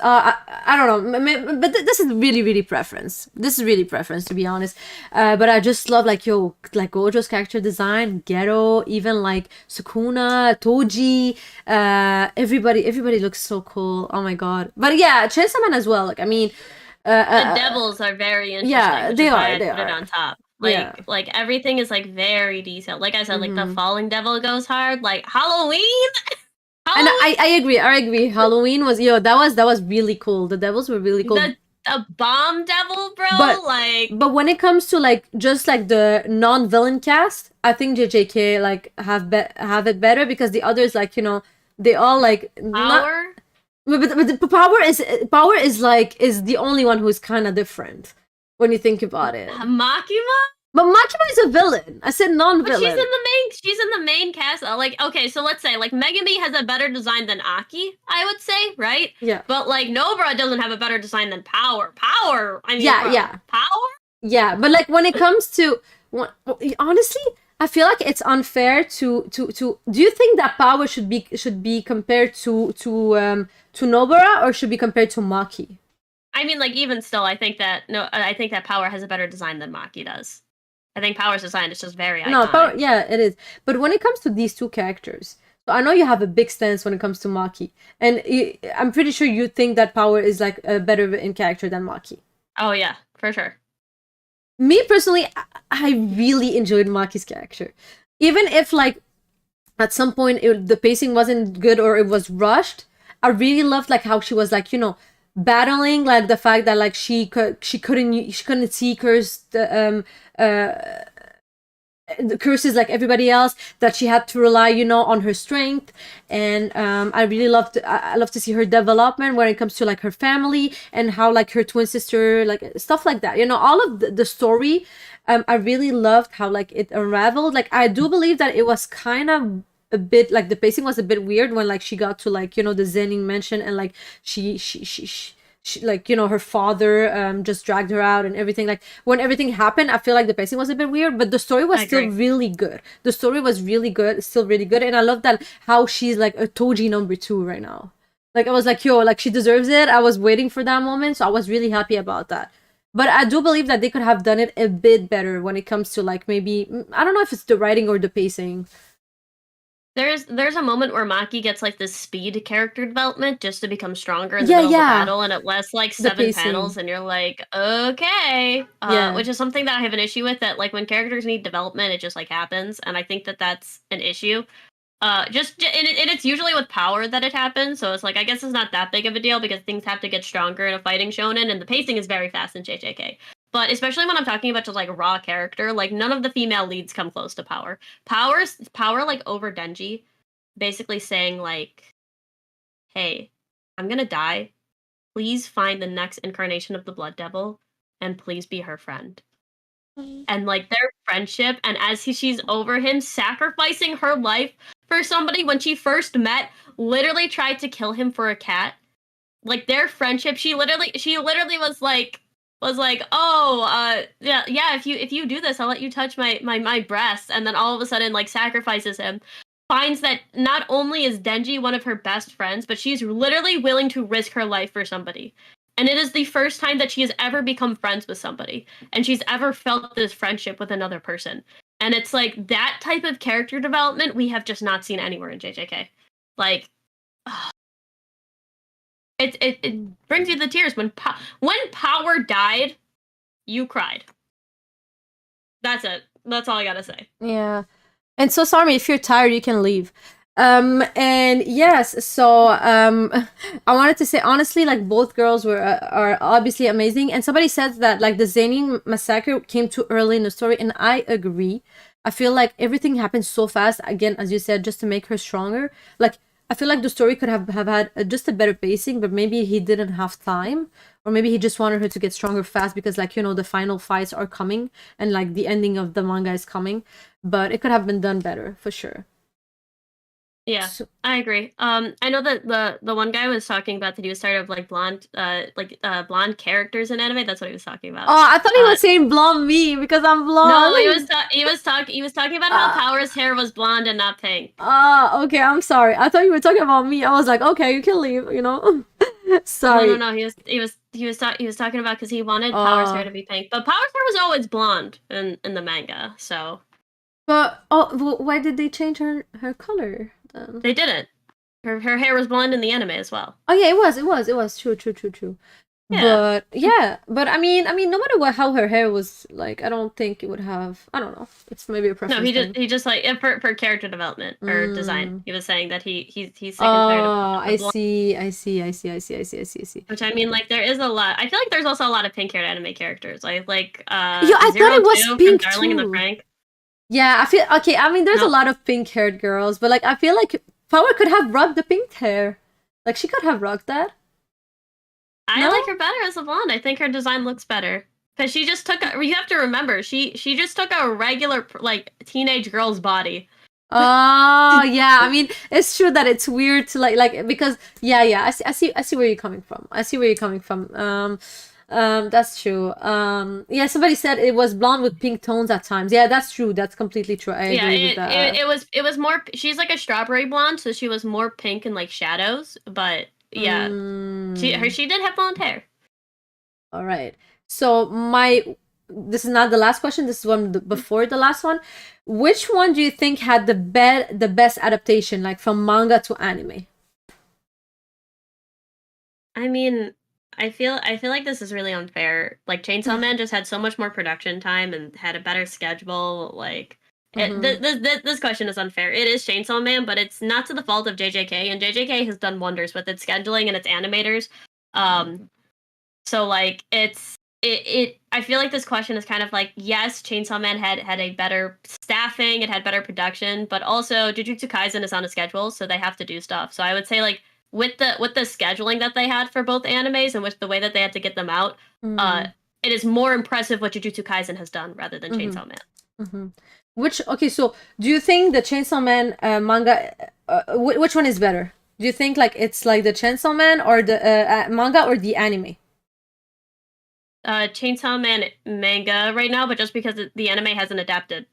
I don't know, but this is really preference. This is really preference, to be honest. But I just love like Gojo's character design, Gero, even like Sukuna, Toji. Everybody looks so cool. Oh my god! But yeah, Chainsaw Man as well. Like I mean, the devils are very interesting. Yeah, they are. Put it on top. Like everything is like very detailed. Like I said, like the Falling Devil goes hard. Like Halloween. And I agree. Halloween was that was really cool. The devils were really cool. The bomb devil, bro. But when it comes to like just like the non-villain cast, I think JJK like have it better because the others like they all like Power. But the power is the only one who's kind of different when you think about it. Makima. But Makima is a villain. I said But non-villain. she's in the main cast. Like, okay, so let's say like Megami has a better design than Aki, I would say, right? Yeah. But like Nobara doesn't have a better design than Power. Power. I mean, Yeah, bro, yeah. Power. Yeah, but like when it comes to honestly, I feel like it's unfair to do you think that Power should be compared to Nobara, or should be compared to Maki? I mean, like even still, I think that Power has a better design than Maki does. I think Power's design is just very No, iconic. Power, yeah, it is. But when it comes to these two characters, so I know you have a big stance when it comes to Maki, and I'm pretty sure you think that Power is like a better in character than Maki. Oh yeah, for sure. Me personally, I really enjoyed Maki's character, even if like at some point the pacing wasn't good or it was rushed. I really loved like how she was like, you know, battling like the fact that like she couldn't see the curses like everybody else, that she had to rely, you know, on her strength. And I really I love to see her development when it comes to like her family and how like her twin sister, like stuff like that, you know, all of the story. I really loved how like it unraveled. Like I do believe that it was kind of a bit like the pacing was a bit weird when like she got to like, you know, the Zenin mansion, and like she like, you know, her father just dragged her out and everything. Like when everything happened, I feel like the pacing was a bit weird, but the story was still really good. The story was really good, still really good. And I love that how she's like a Toji #2 right now. Like I was like, yo, like she deserves it. I was waiting for that moment, so I was really happy about that. But I do believe that they could have done it a bit better when it comes to like maybe, I don't know if it's the writing or the pacing. There's a moment where Maki gets like this speed character development just to become stronger in the middle of the battle, and it lasts like 7 panels, and you're like, okay, which is something that I have an issue with. That like when characters need development, it just like happens, and I think that that's an issue. And it's usually with Power that it happens, so it's like I guess it's not that big of a deal because things have to get stronger in a fighting shonen, and the pacing is very fast in JJK. But especially when I'm talking about just like raw character, like none of the female leads come close to Power. Power like over Denji, basically saying like, "Hey, I'm gonna die. Please find the next incarnation of the Blood Devil, and please be her friend." And like their friendship, and as she's over him, sacrificing her life for somebody when she first met, literally tried to kill him for a cat. Like their friendship, she literally was like, oh, yeah, if you do this, I'll let you touch my breast. And then all of a sudden like sacrifices him, finds that not only is Denji one of her best friends, but she's literally willing to risk her life for somebody. And it is the first time that she has ever become friends with somebody, and she's ever felt this friendship with another person. And it's like that type of character development we have just not seen anywhere in JJK. Like it brings you the tears when Power died, you cried. That's it. That's all I gotta say. Yeah. And so sorry, if you're tired, you can leave. And yes, so I wanted to say honestly, like both girls are obviously amazing. And somebody said that like the Zenin massacre came too early in the story, and I agree. I feel like everything happened so fast, again, as you said, just to make her stronger. Like I feel like the story could have had just a better pacing, but maybe he didn't have time, or maybe he just wanted her to get stronger fast because, like, you know, the final fights are coming and like the ending of the manga is coming. But it could have been done better for sure. Yeah, so, I agree. I know that the one guy was talking about that he was tired of like blonde characters in anime. That's what he was talking about. Oh, I thought he was saying blonde me because I'm blonde. No, he was talking about how Power's hair was blonde and not pink. Okay, I'm sorry. I thought you were talking about me. I was like, okay, you can leave. You know. Sorry. No. He was talking about because he wanted Power's hair to be pink, but Power's hair was always blonde in the manga. So. But why did they change her color? They didn't. Her hair was blonde in the anime as well. Oh yeah, it was true. Yeah. But I mean, no matter how her hair was like, I don't think it would have. I don't know. It's maybe a preference. No, he just like for character development or design. He was saying that he's sick and tired of. I see. Which I mean, like there is a lot. I feel like there's also a lot of pink-haired anime characters. I thought it was pink from Darling too. in the Franxx. Yeah, I feel okay. I mean, there's a lot of pink-haired girls, but like I feel like Power could have rocked the pink hair. Like she could have rocked that. I like her better as a blonde. I think her design looks better. Because she just took you have to remember, she just took a regular, like, teenage girl's body. Oh yeah, I mean it's true that it's weird to like because yeah, I see where you're coming from. I see where you're coming from. That's true. Yeah, somebody said it was blonde with pink tones at times. Yeah, that's true. That's completely true. I Yeah, agree with that. it was more. She's like a strawberry blonde, so she was more pink and like shadows. But yeah, Mm, she did have blonde hair. all right. So this is not the last question. This is one before the last one. Which one do you think had the best adaptation, like from manga to anime? I mean, I feel like this is really unfair. Like Chainsaw Man just had so much more production time and had a better schedule. Like Mm-hmm. this question is unfair. It is Chainsaw Man, but it's not to the fault of JJK, and JJK has done wonders with its scheduling and its animators. So like it I feel like this question is kind of like, yes, Chainsaw Man had a better staffing, it had better production, but also Jujutsu Kaisen is on a schedule, so they have to do stuff. So I would say like with the scheduling that they had for both animes and with the way that they had to get them out, Mm-hmm. it is more impressive what Jujutsu Kaisen has done rather than Mm-hmm. Chainsaw Man. Mm-hmm. Okay, so do you think the Chainsaw Man manga, which one is better? Do you think like it's like the Chainsaw Man or the manga or the anime? Chainsaw Man manga right now, but just because the anime hasn't adapted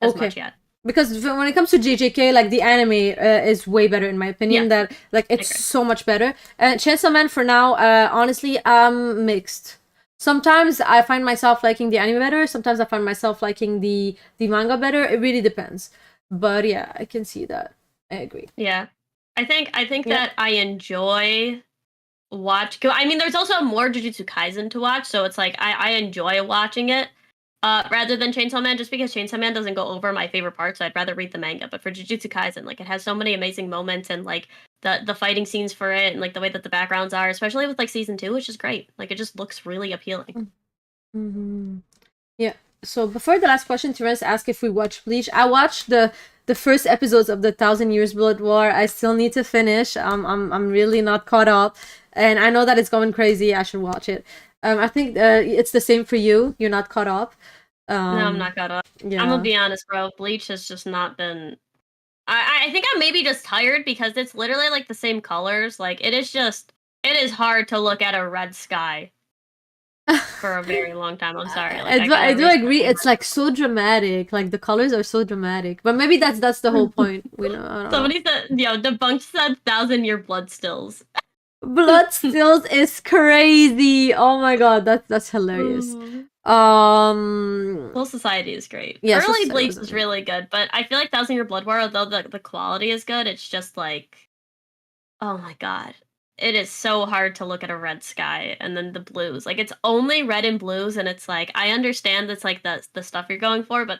as Okay. much yet. Because when it comes to JJK, like the anime is way better in my opinion. Yeah, That like I it's agree. so much better. And Chainsaw Man for now, honestly, I'm mixed. Sometimes I find myself liking the anime better. Sometimes I find myself liking the manga better. It really depends. But yeah, I can see that. I agree. Yeah. I think Yeah. that I enjoy I mean, there's also more Jujutsu Kaisen to watch, so it's like I enjoy watching it rather than Chainsaw Man, just because Chainsaw Man doesn't go over my favorite parts, so I'd rather read the manga. But for Jujutsu Kaisen, like, it has so many amazing moments, and like the fighting scenes for it, and like the way that the backgrounds are, especially with like season 2, it's just great. Like, it just looks really appealing. Mm-hmm. Yeah. So before the last question, Terence asked if we watched Bleach. I watched the first episodes of the Thousand Years Blood War. I still need to finish. I'm really not caught up, and I know that it's going crazy. I should watch it. I think it's the same for you. You're not caught up. No, I'm Um, not caught up. I'm gonna yeah. be honest, bro. Bleach has just not been. I think I'm maybe just tired because it's literally like the same colors. Like, it is hard to look at a red sky for a very long time. I'm sorry. Like, I I do agree. respectfully It's like so dramatic. Like the colors are so dramatic. But maybe that's the whole point. We know. I don't know. somebody said, debunked said 1,000 year blood stills. Blood stills is crazy. Oh my god, that's hilarious. Mm. Um, Soul Society is great. yeah, so Early sorry, Bleach was is amazing. really good, but I feel like 1,000 Year Blood War, although the quality is good, it's just like, oh my god. It is so hard to look at a red sky and then the blues. Like, it's only red and blues, and it's like, I understand that's like the stuff you're going for, but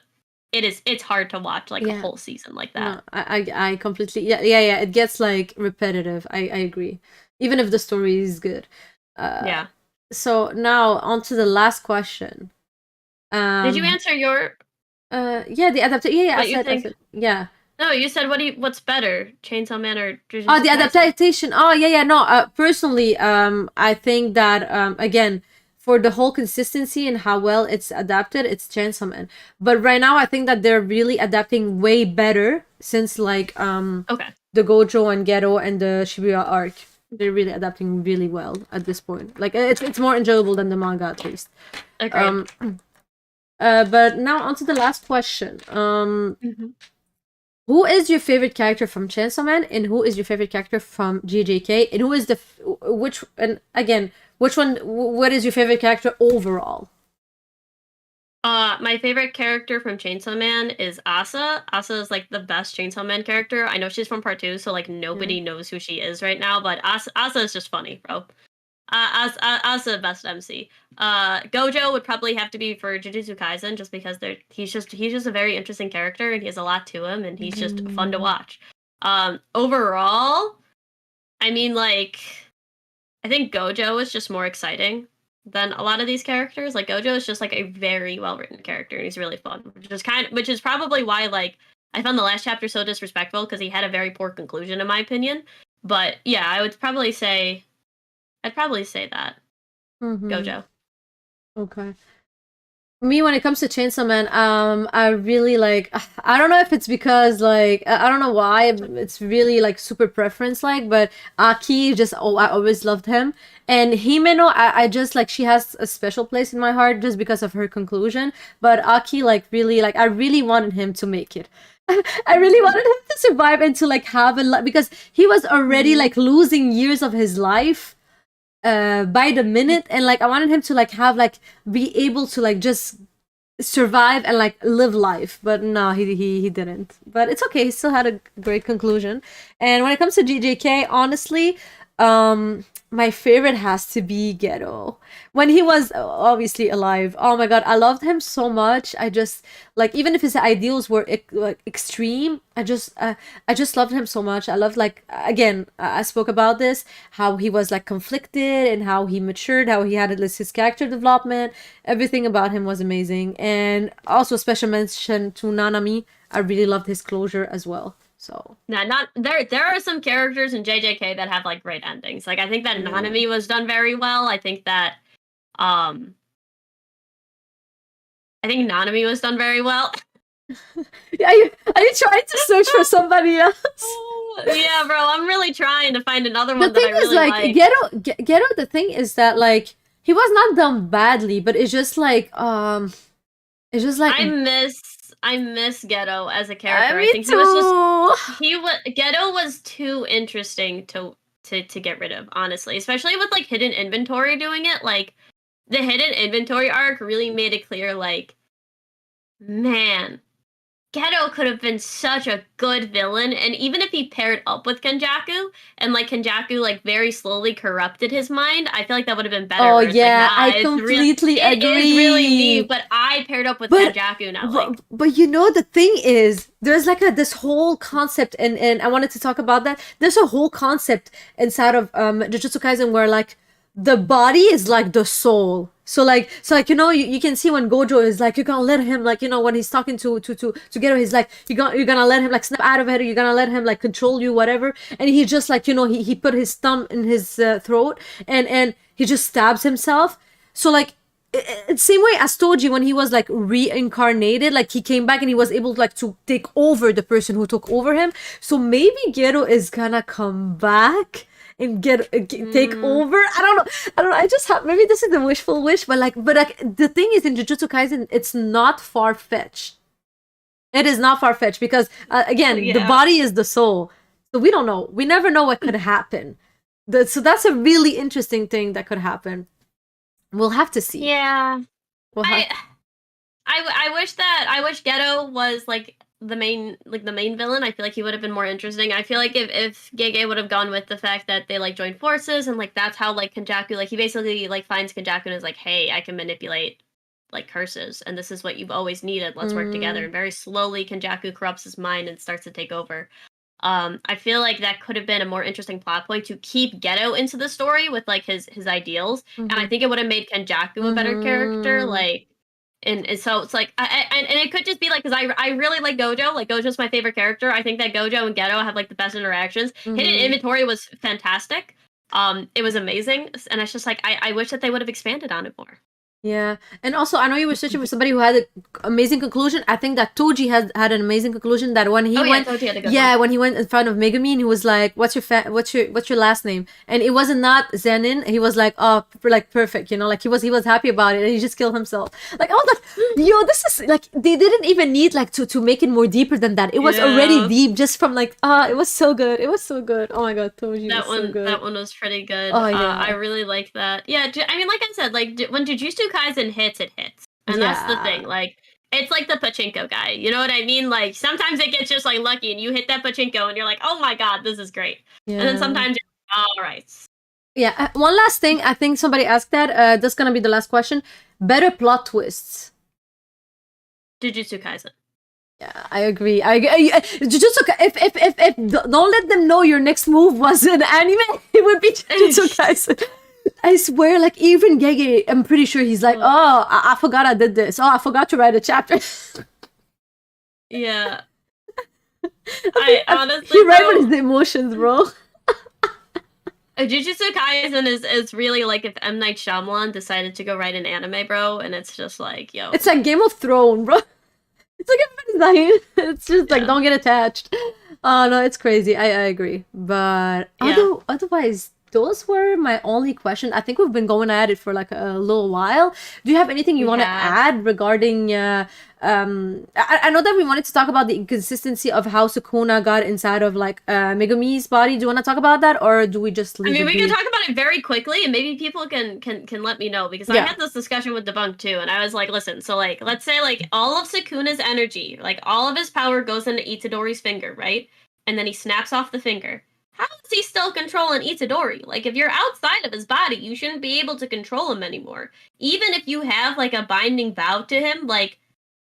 it's hard to watch like a Yeah, whole season like that. no, I completely yeah. It gets like repetitive. I agree, even if the story is good. Uh, Yeah. so now on to the last question. Did you Um, answer your yeah, the adaptation. Yeah, what you I think? said, yeah. No, you said what's better, Chainsaw Man or Oh, Jujutsu the Kaisen? adaptation. Oh, yeah. No, personally, I think that again, for the whole consistency and how well it's adapted, it's Chainsaw Man. But right now, I think that they're really adapting way better since like Okay. the Gojo and Ghetto and the Shibuya arc. They're really adapting really well at this point. Like it's more enjoyable than the manga at least. Agreed. Um, but now on to the last question. Mhm. Who is your favorite character from Chainsaw Man, and who is your favorite character from JJK, and who is which? And again, which one? What is your favorite character overall? My favorite character from Chainsaw Man is Asa. Asa is like the best Chainsaw Man character. I know she's from part 2, so like Yeah. nobody knows who she is right now, but Asa is just funny, bro. Asa best MC. Gojo would probably have to be for Jujutsu Kaisen just because he's just a very interesting character and he has a lot to him and he's just fun to Mhm. watch. Overall, I mean, like, I think Gojo is just more exciting than a lot of these characters. Like, Gojo is just like a very well written character and he's really fun, which is probably why like I found the last chapter so disrespectful because he had a very poor conclusion in my opinion. But yeah, I'd probably say that Mhm. Gojo. Okay. Me, when it comes to Chainsaw Man, I really like. I don't know if it's because like I don't know why it's really like super preference like, but Aki just I always loved him, and Himeno I just like she has a special place in my heart just because of her conclusion. But Aki like really like I really wanted him to make it. I really wanted him to survive and to like have a because he was already like losing years of his life by the minute, and like I wanted him to like have like be able to like just survive and like live life, but no, he didn't, but it's okay, he still had a great conclusion. And when it comes to GJK, honestly, my favorite has to be Ghetto when he was obviously alive. Oh my god, I loved him so much. I just like, even if his ideals were like extreme, I just loved him so much. I loved like, again, I spoke about this, how he was like conflicted and how he matured, how he had his character development. Everything about him was amazing. And also special mention to Nanami. I really loved his closure as well. So Nah, not there. There are some characters in JJK that have like great endings. Like I think that Nanami was done very well. I think Nanami was done very well. Yeah, are you trying to search for somebody else? Yeah, bro, I'm really trying to find another one The thing that I really is, like, Ghetto. The thing is that like he was not done badly, but it's just like I miss Ghetto as a character. me I think too. Ghetto was too interesting to get rid of, honestly. Especially with like hidden inventory doing it. Like the hidden inventory arc really made it clear, like, man, Ghetto could have been such a good villain, and even if he paired up with Kenjaku and like Kenjaku like very slowly corrupted his mind, I feel like that would have been better. Oh where it's yeah, like, nah, I completely agree. It is really me, but I paired up with Kenjaku now. Like, but you know, the thing is, there's like this whole concept, and I wanted to talk about that. There's a whole concept inside of Jujutsu Kaisen where like the body is like the soul. So like you know, you can see when Gojo is like, you're gonna let him, like, you know, when he's talking to Gero, he's like, you're gonna let him like snap out of it, you're gonna let him like control you, whatever. And he just like, you know, he put his thumb in his throat, and he just stabs himself. So like, same way as Toji, when he was like reincarnated, like he came back and he was able like to take over the person who took over him. So maybe Gero is gonna come back and take over. I don't know. I just have, maybe this is the wishful wish, but like the thing is, in Jujutsu Kaisen, it's not far fetched. It is not far fetched because again, the body is the soul, so we don't know. We never know what could happen. So that's a really interesting thing that could happen. We'll have to see. Yeah. I wish Ghetto was like the main villain. I feel like he would have been more interesting. I feel like if Gege would have gone with the fact that they like joined forces, and like that's how like Kenjaku, like he basically like finds Kenjaku and is like, hey, I can manipulate like curses, and this is what you've always needed. Let's work together. And very slowly Kenjaku corrupts his mind and starts to take over. I feel like that could have been a more interesting plot point to keep Ghetto into the story with like his ideals, and I think it would have made Kenjaku a better character. Like, and so it's like, and it could just be like, because I really like Gojo. Like Gojo's my favorite character. I think that Gojo and Ghetto have like the best interactions. Hidden Inventory was fantastic. It was amazing, and it's just like I wish that they would have expanded on it more. Yeah, and also I know you were searching for somebody who had an amazing conclusion. I think that Toji had an amazing conclusion. That when he went, Toji had a good one. When he went in front of Megumin, he was like, "What's your last name?" And it wasn't not Zenin. He was like, "Oh, like perfect," you know, like he was happy about it, and he just killed himself. Like, oh, yo, this is like they didn't even need like to make it more deeper than that. It was already deep just from like, it was so good. It was so good. Oh my god, Toji was so good. That one was pretty good. Oh yeah, I really like that. Yeah, I mean, like I said, like when Jujutsu Kaisen hits, it hits. And that's the thing. Like, it's like the pachinko guy. You know what I mean? Like, sometimes it gets just, like, lucky, and you hit that pachinko, and you're like, oh my god, this is great. Yeah. And then sometimes you're like, all right. Yeah, one last thing. I think somebody asked that. That's gonna be the last question. Better plot twists. Jujutsu Kaisen. Yeah, I agree. Jujutsu if don't let them know your next move was an anime, it would be Jujutsu Kaisen. I swear, like, even Gege, I'm pretty sure he's like, oh, I forgot I did this. Oh, I forgot to write a chapter. Yeah. I honestly... He writes with his emotions, bro. Jujutsu Kaisen is really like if M. Night Shyamalan decided to go write an anime, bro, and it's just like, yo. It's like Game of Thrones, bro. It's like everybody's dying. It's just like, Yeah. don't get attached. Oh, no, it's crazy. I agree. But Yeah. otherwise, those were my only question. I think we've been going at it for like a little while. Do you have anything you We want to have. add regarding I know that we wanted to talk about the inconsistency of how Sukuna got inside of like Megumi's body. Do you want to talk about that, or do we just I leave mean, it we be? can talk about it very quickly, and maybe people can let me know because I Yeah. had this discussion with Debunk too, and I was like, listen, so like, let's say like all of Sukuna's energy, like all of his power goes into Itadori's finger, right? And then he snaps off the finger. How is he still controlling Itadori? Like, if you're outside of his body, you shouldn't be able to control him anymore. Even if you have like a binding vow to him, like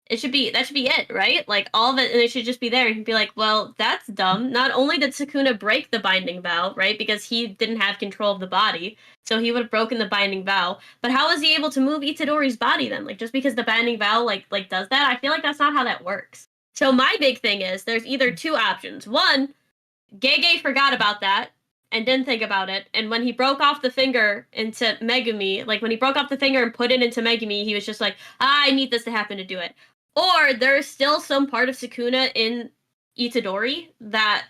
that should be it, right? Like all of it, and it should just be there. And he'd be like, well, that's dumb. Not only did Sukuna break the binding vow, right, because he didn't have control of the body, so he would have broken the binding vow. But how was he able to move Itadori's body then? Like just because the binding vow like does that? I feel like that's not how that works. So my big thing is there's either two options. One, Gege forgot about that and didn't think about it. And when he broke off the finger into Megumi, like when he broke off the finger and put it into Megumi, he was just like, I need this to happen to do it. Or there's still some part of Sukuna in Itadori that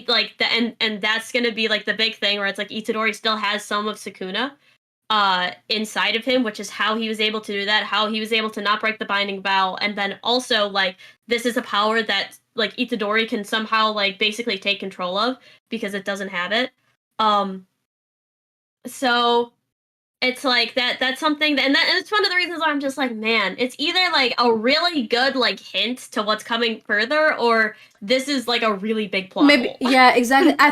like the and that's gonna be like the big thing where it's like Itadori still has some of Sukuna inside of him, which is how he was able to do that, how he was able to not break the binding vow, and then also like this is a power that like Itadori can somehow like basically take control of because it doesn't have it. So it's like that's something that, and it's one of the reasons why I'm just like, man, it's either like a really good like hint to what's coming further, or this is like a really big plot Maybe, hole. yeah, exactly. I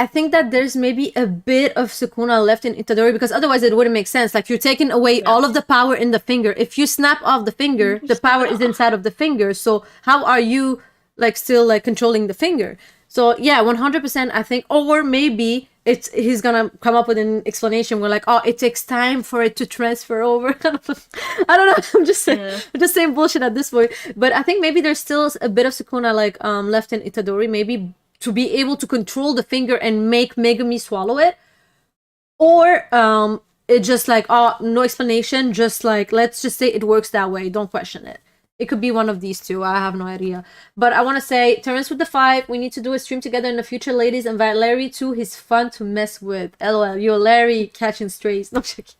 think that there's maybe a bit of Sukuna left in Itadori because otherwise it wouldn't make sense. Like you're taking away Yeah. all of the power in the finger. If you snap off the finger, the power is inside of the finger. So how are you like still like controlling the finger? So yeah, 100%. I think, or maybe he's gonna come up with an explanation where like, oh, it takes time for it to transfer over. I don't know. I'm just saying bullshit at this point. But I think maybe there's still a bit of Sukuna like left in Itadori, maybe to be able to control the finger and make Megumi swallow it, or it just like, oh, no explanation, just like let's just say it works that way, don't question it. It could be one of these two. I have no idea. But I want to say, Terrence with the 5. We need to do a stream together in the future, ladies. Invite Larry too. He's fun to mess with. LOL. You're Larry catching strays. No, I'm joking.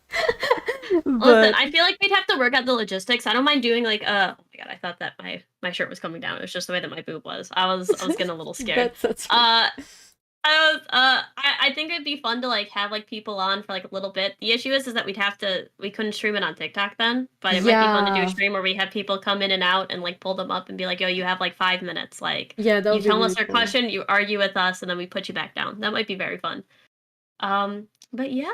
Listen, I feel like we'd have to work out the logistics. I don't mind doing like oh my god, I thought that my shirt was coming down. It was just the way that my boob was. I was getting a little scared. That's I think it'd be fun to like have like people on for like a little bit. The issue is that we couldn't stream it on TikTok then, but it might be fun to do Yeah. a stream where we have people come in and out and like pull them up and be like, yo, you have like 5 minutes. Like Yeah, that you would be tell really us our cool. question, you argue with us, and then we put you back down. That might be very fun. But yeah.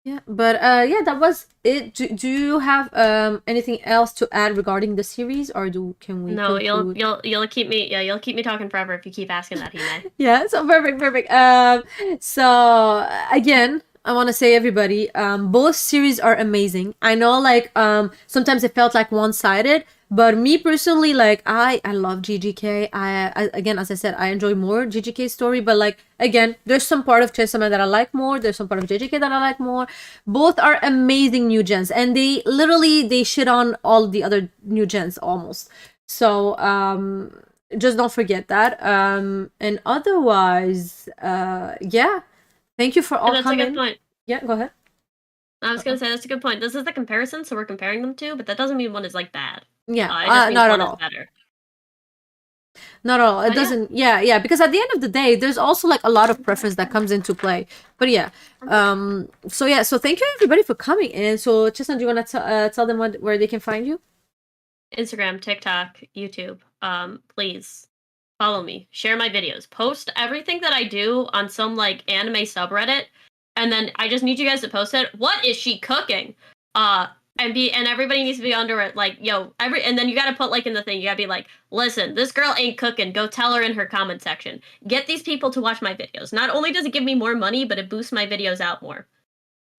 Yeah, but yeah, that was it. Do you have anything else to add regarding the series, or can we No, conclude? you'll keep me talking forever if you keep asking that, Hime. Yeah, so perfect. So again, I want to say everybody, both series are amazing. I know, like, sometimes it felt like one-sided, but me personally, like, I love GGK. I again, as I said, I enjoy more GGK story, but like, again, there's some part of Chainsaw Man that I like more. There's some part of JJK that I like more. Both are amazing new gens, and they shit on all the other new gens almost. So just don't forget that. And otherwise, yeah. Thank you for all And that's a good coming. point. Yeah, go ahead. I was gonna say that's a good point. This is the comparison, so we're comparing them to, but that doesn't mean one is like bad. Yeah, It just means not at one is all. better. Not at all. It But yeah. doesn't. Yeah. Because at the end of the day, there's also like a lot of preference that comes into play. But yeah. So yeah. So thank you everybody for coming in. So Chestnut, do you want to tell them where they can find you? Instagram, TikTok, YouTube. Please follow me. Share my videos. Post everything that I do on some like anime subreddit, and then I just need you guys to post it. What is she cooking? And everybody needs to be under it. Like, yo, and then you gotta put like in the thing. You gotta be like, listen, this girl ain't cooking. Go tell her in her comment section. Get these people to watch my videos. Not only does it give me more money, but it boosts my videos out more.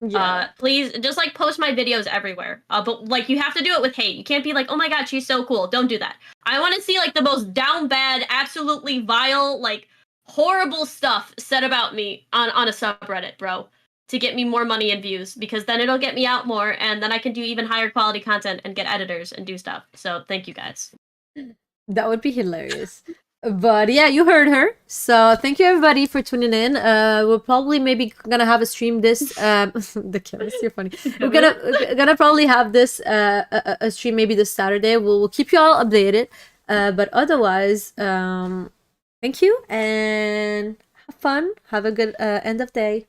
Yeah. Please just like post my videos everywhere. But like you have to do it with hate. You can't be like, oh my god, she's so cool. Don't do that. I want to see like the most down bad, absolutely vile, like horrible stuff said about me on a subreddit, bro, to get me more money and views, because then it'll get me out more, and then I can do even higher quality content and get editors and do stuff. So thank you guys. That would be hilarious. But yeah, you heard her. So thank you everybody for tuning in. We're probably maybe gonna have a stream this the cameras, you're funny. We're gonna probably have this a stream maybe this Saturday. We'll keep you all updated. But otherwise, thank you and have fun. Have a good end of day.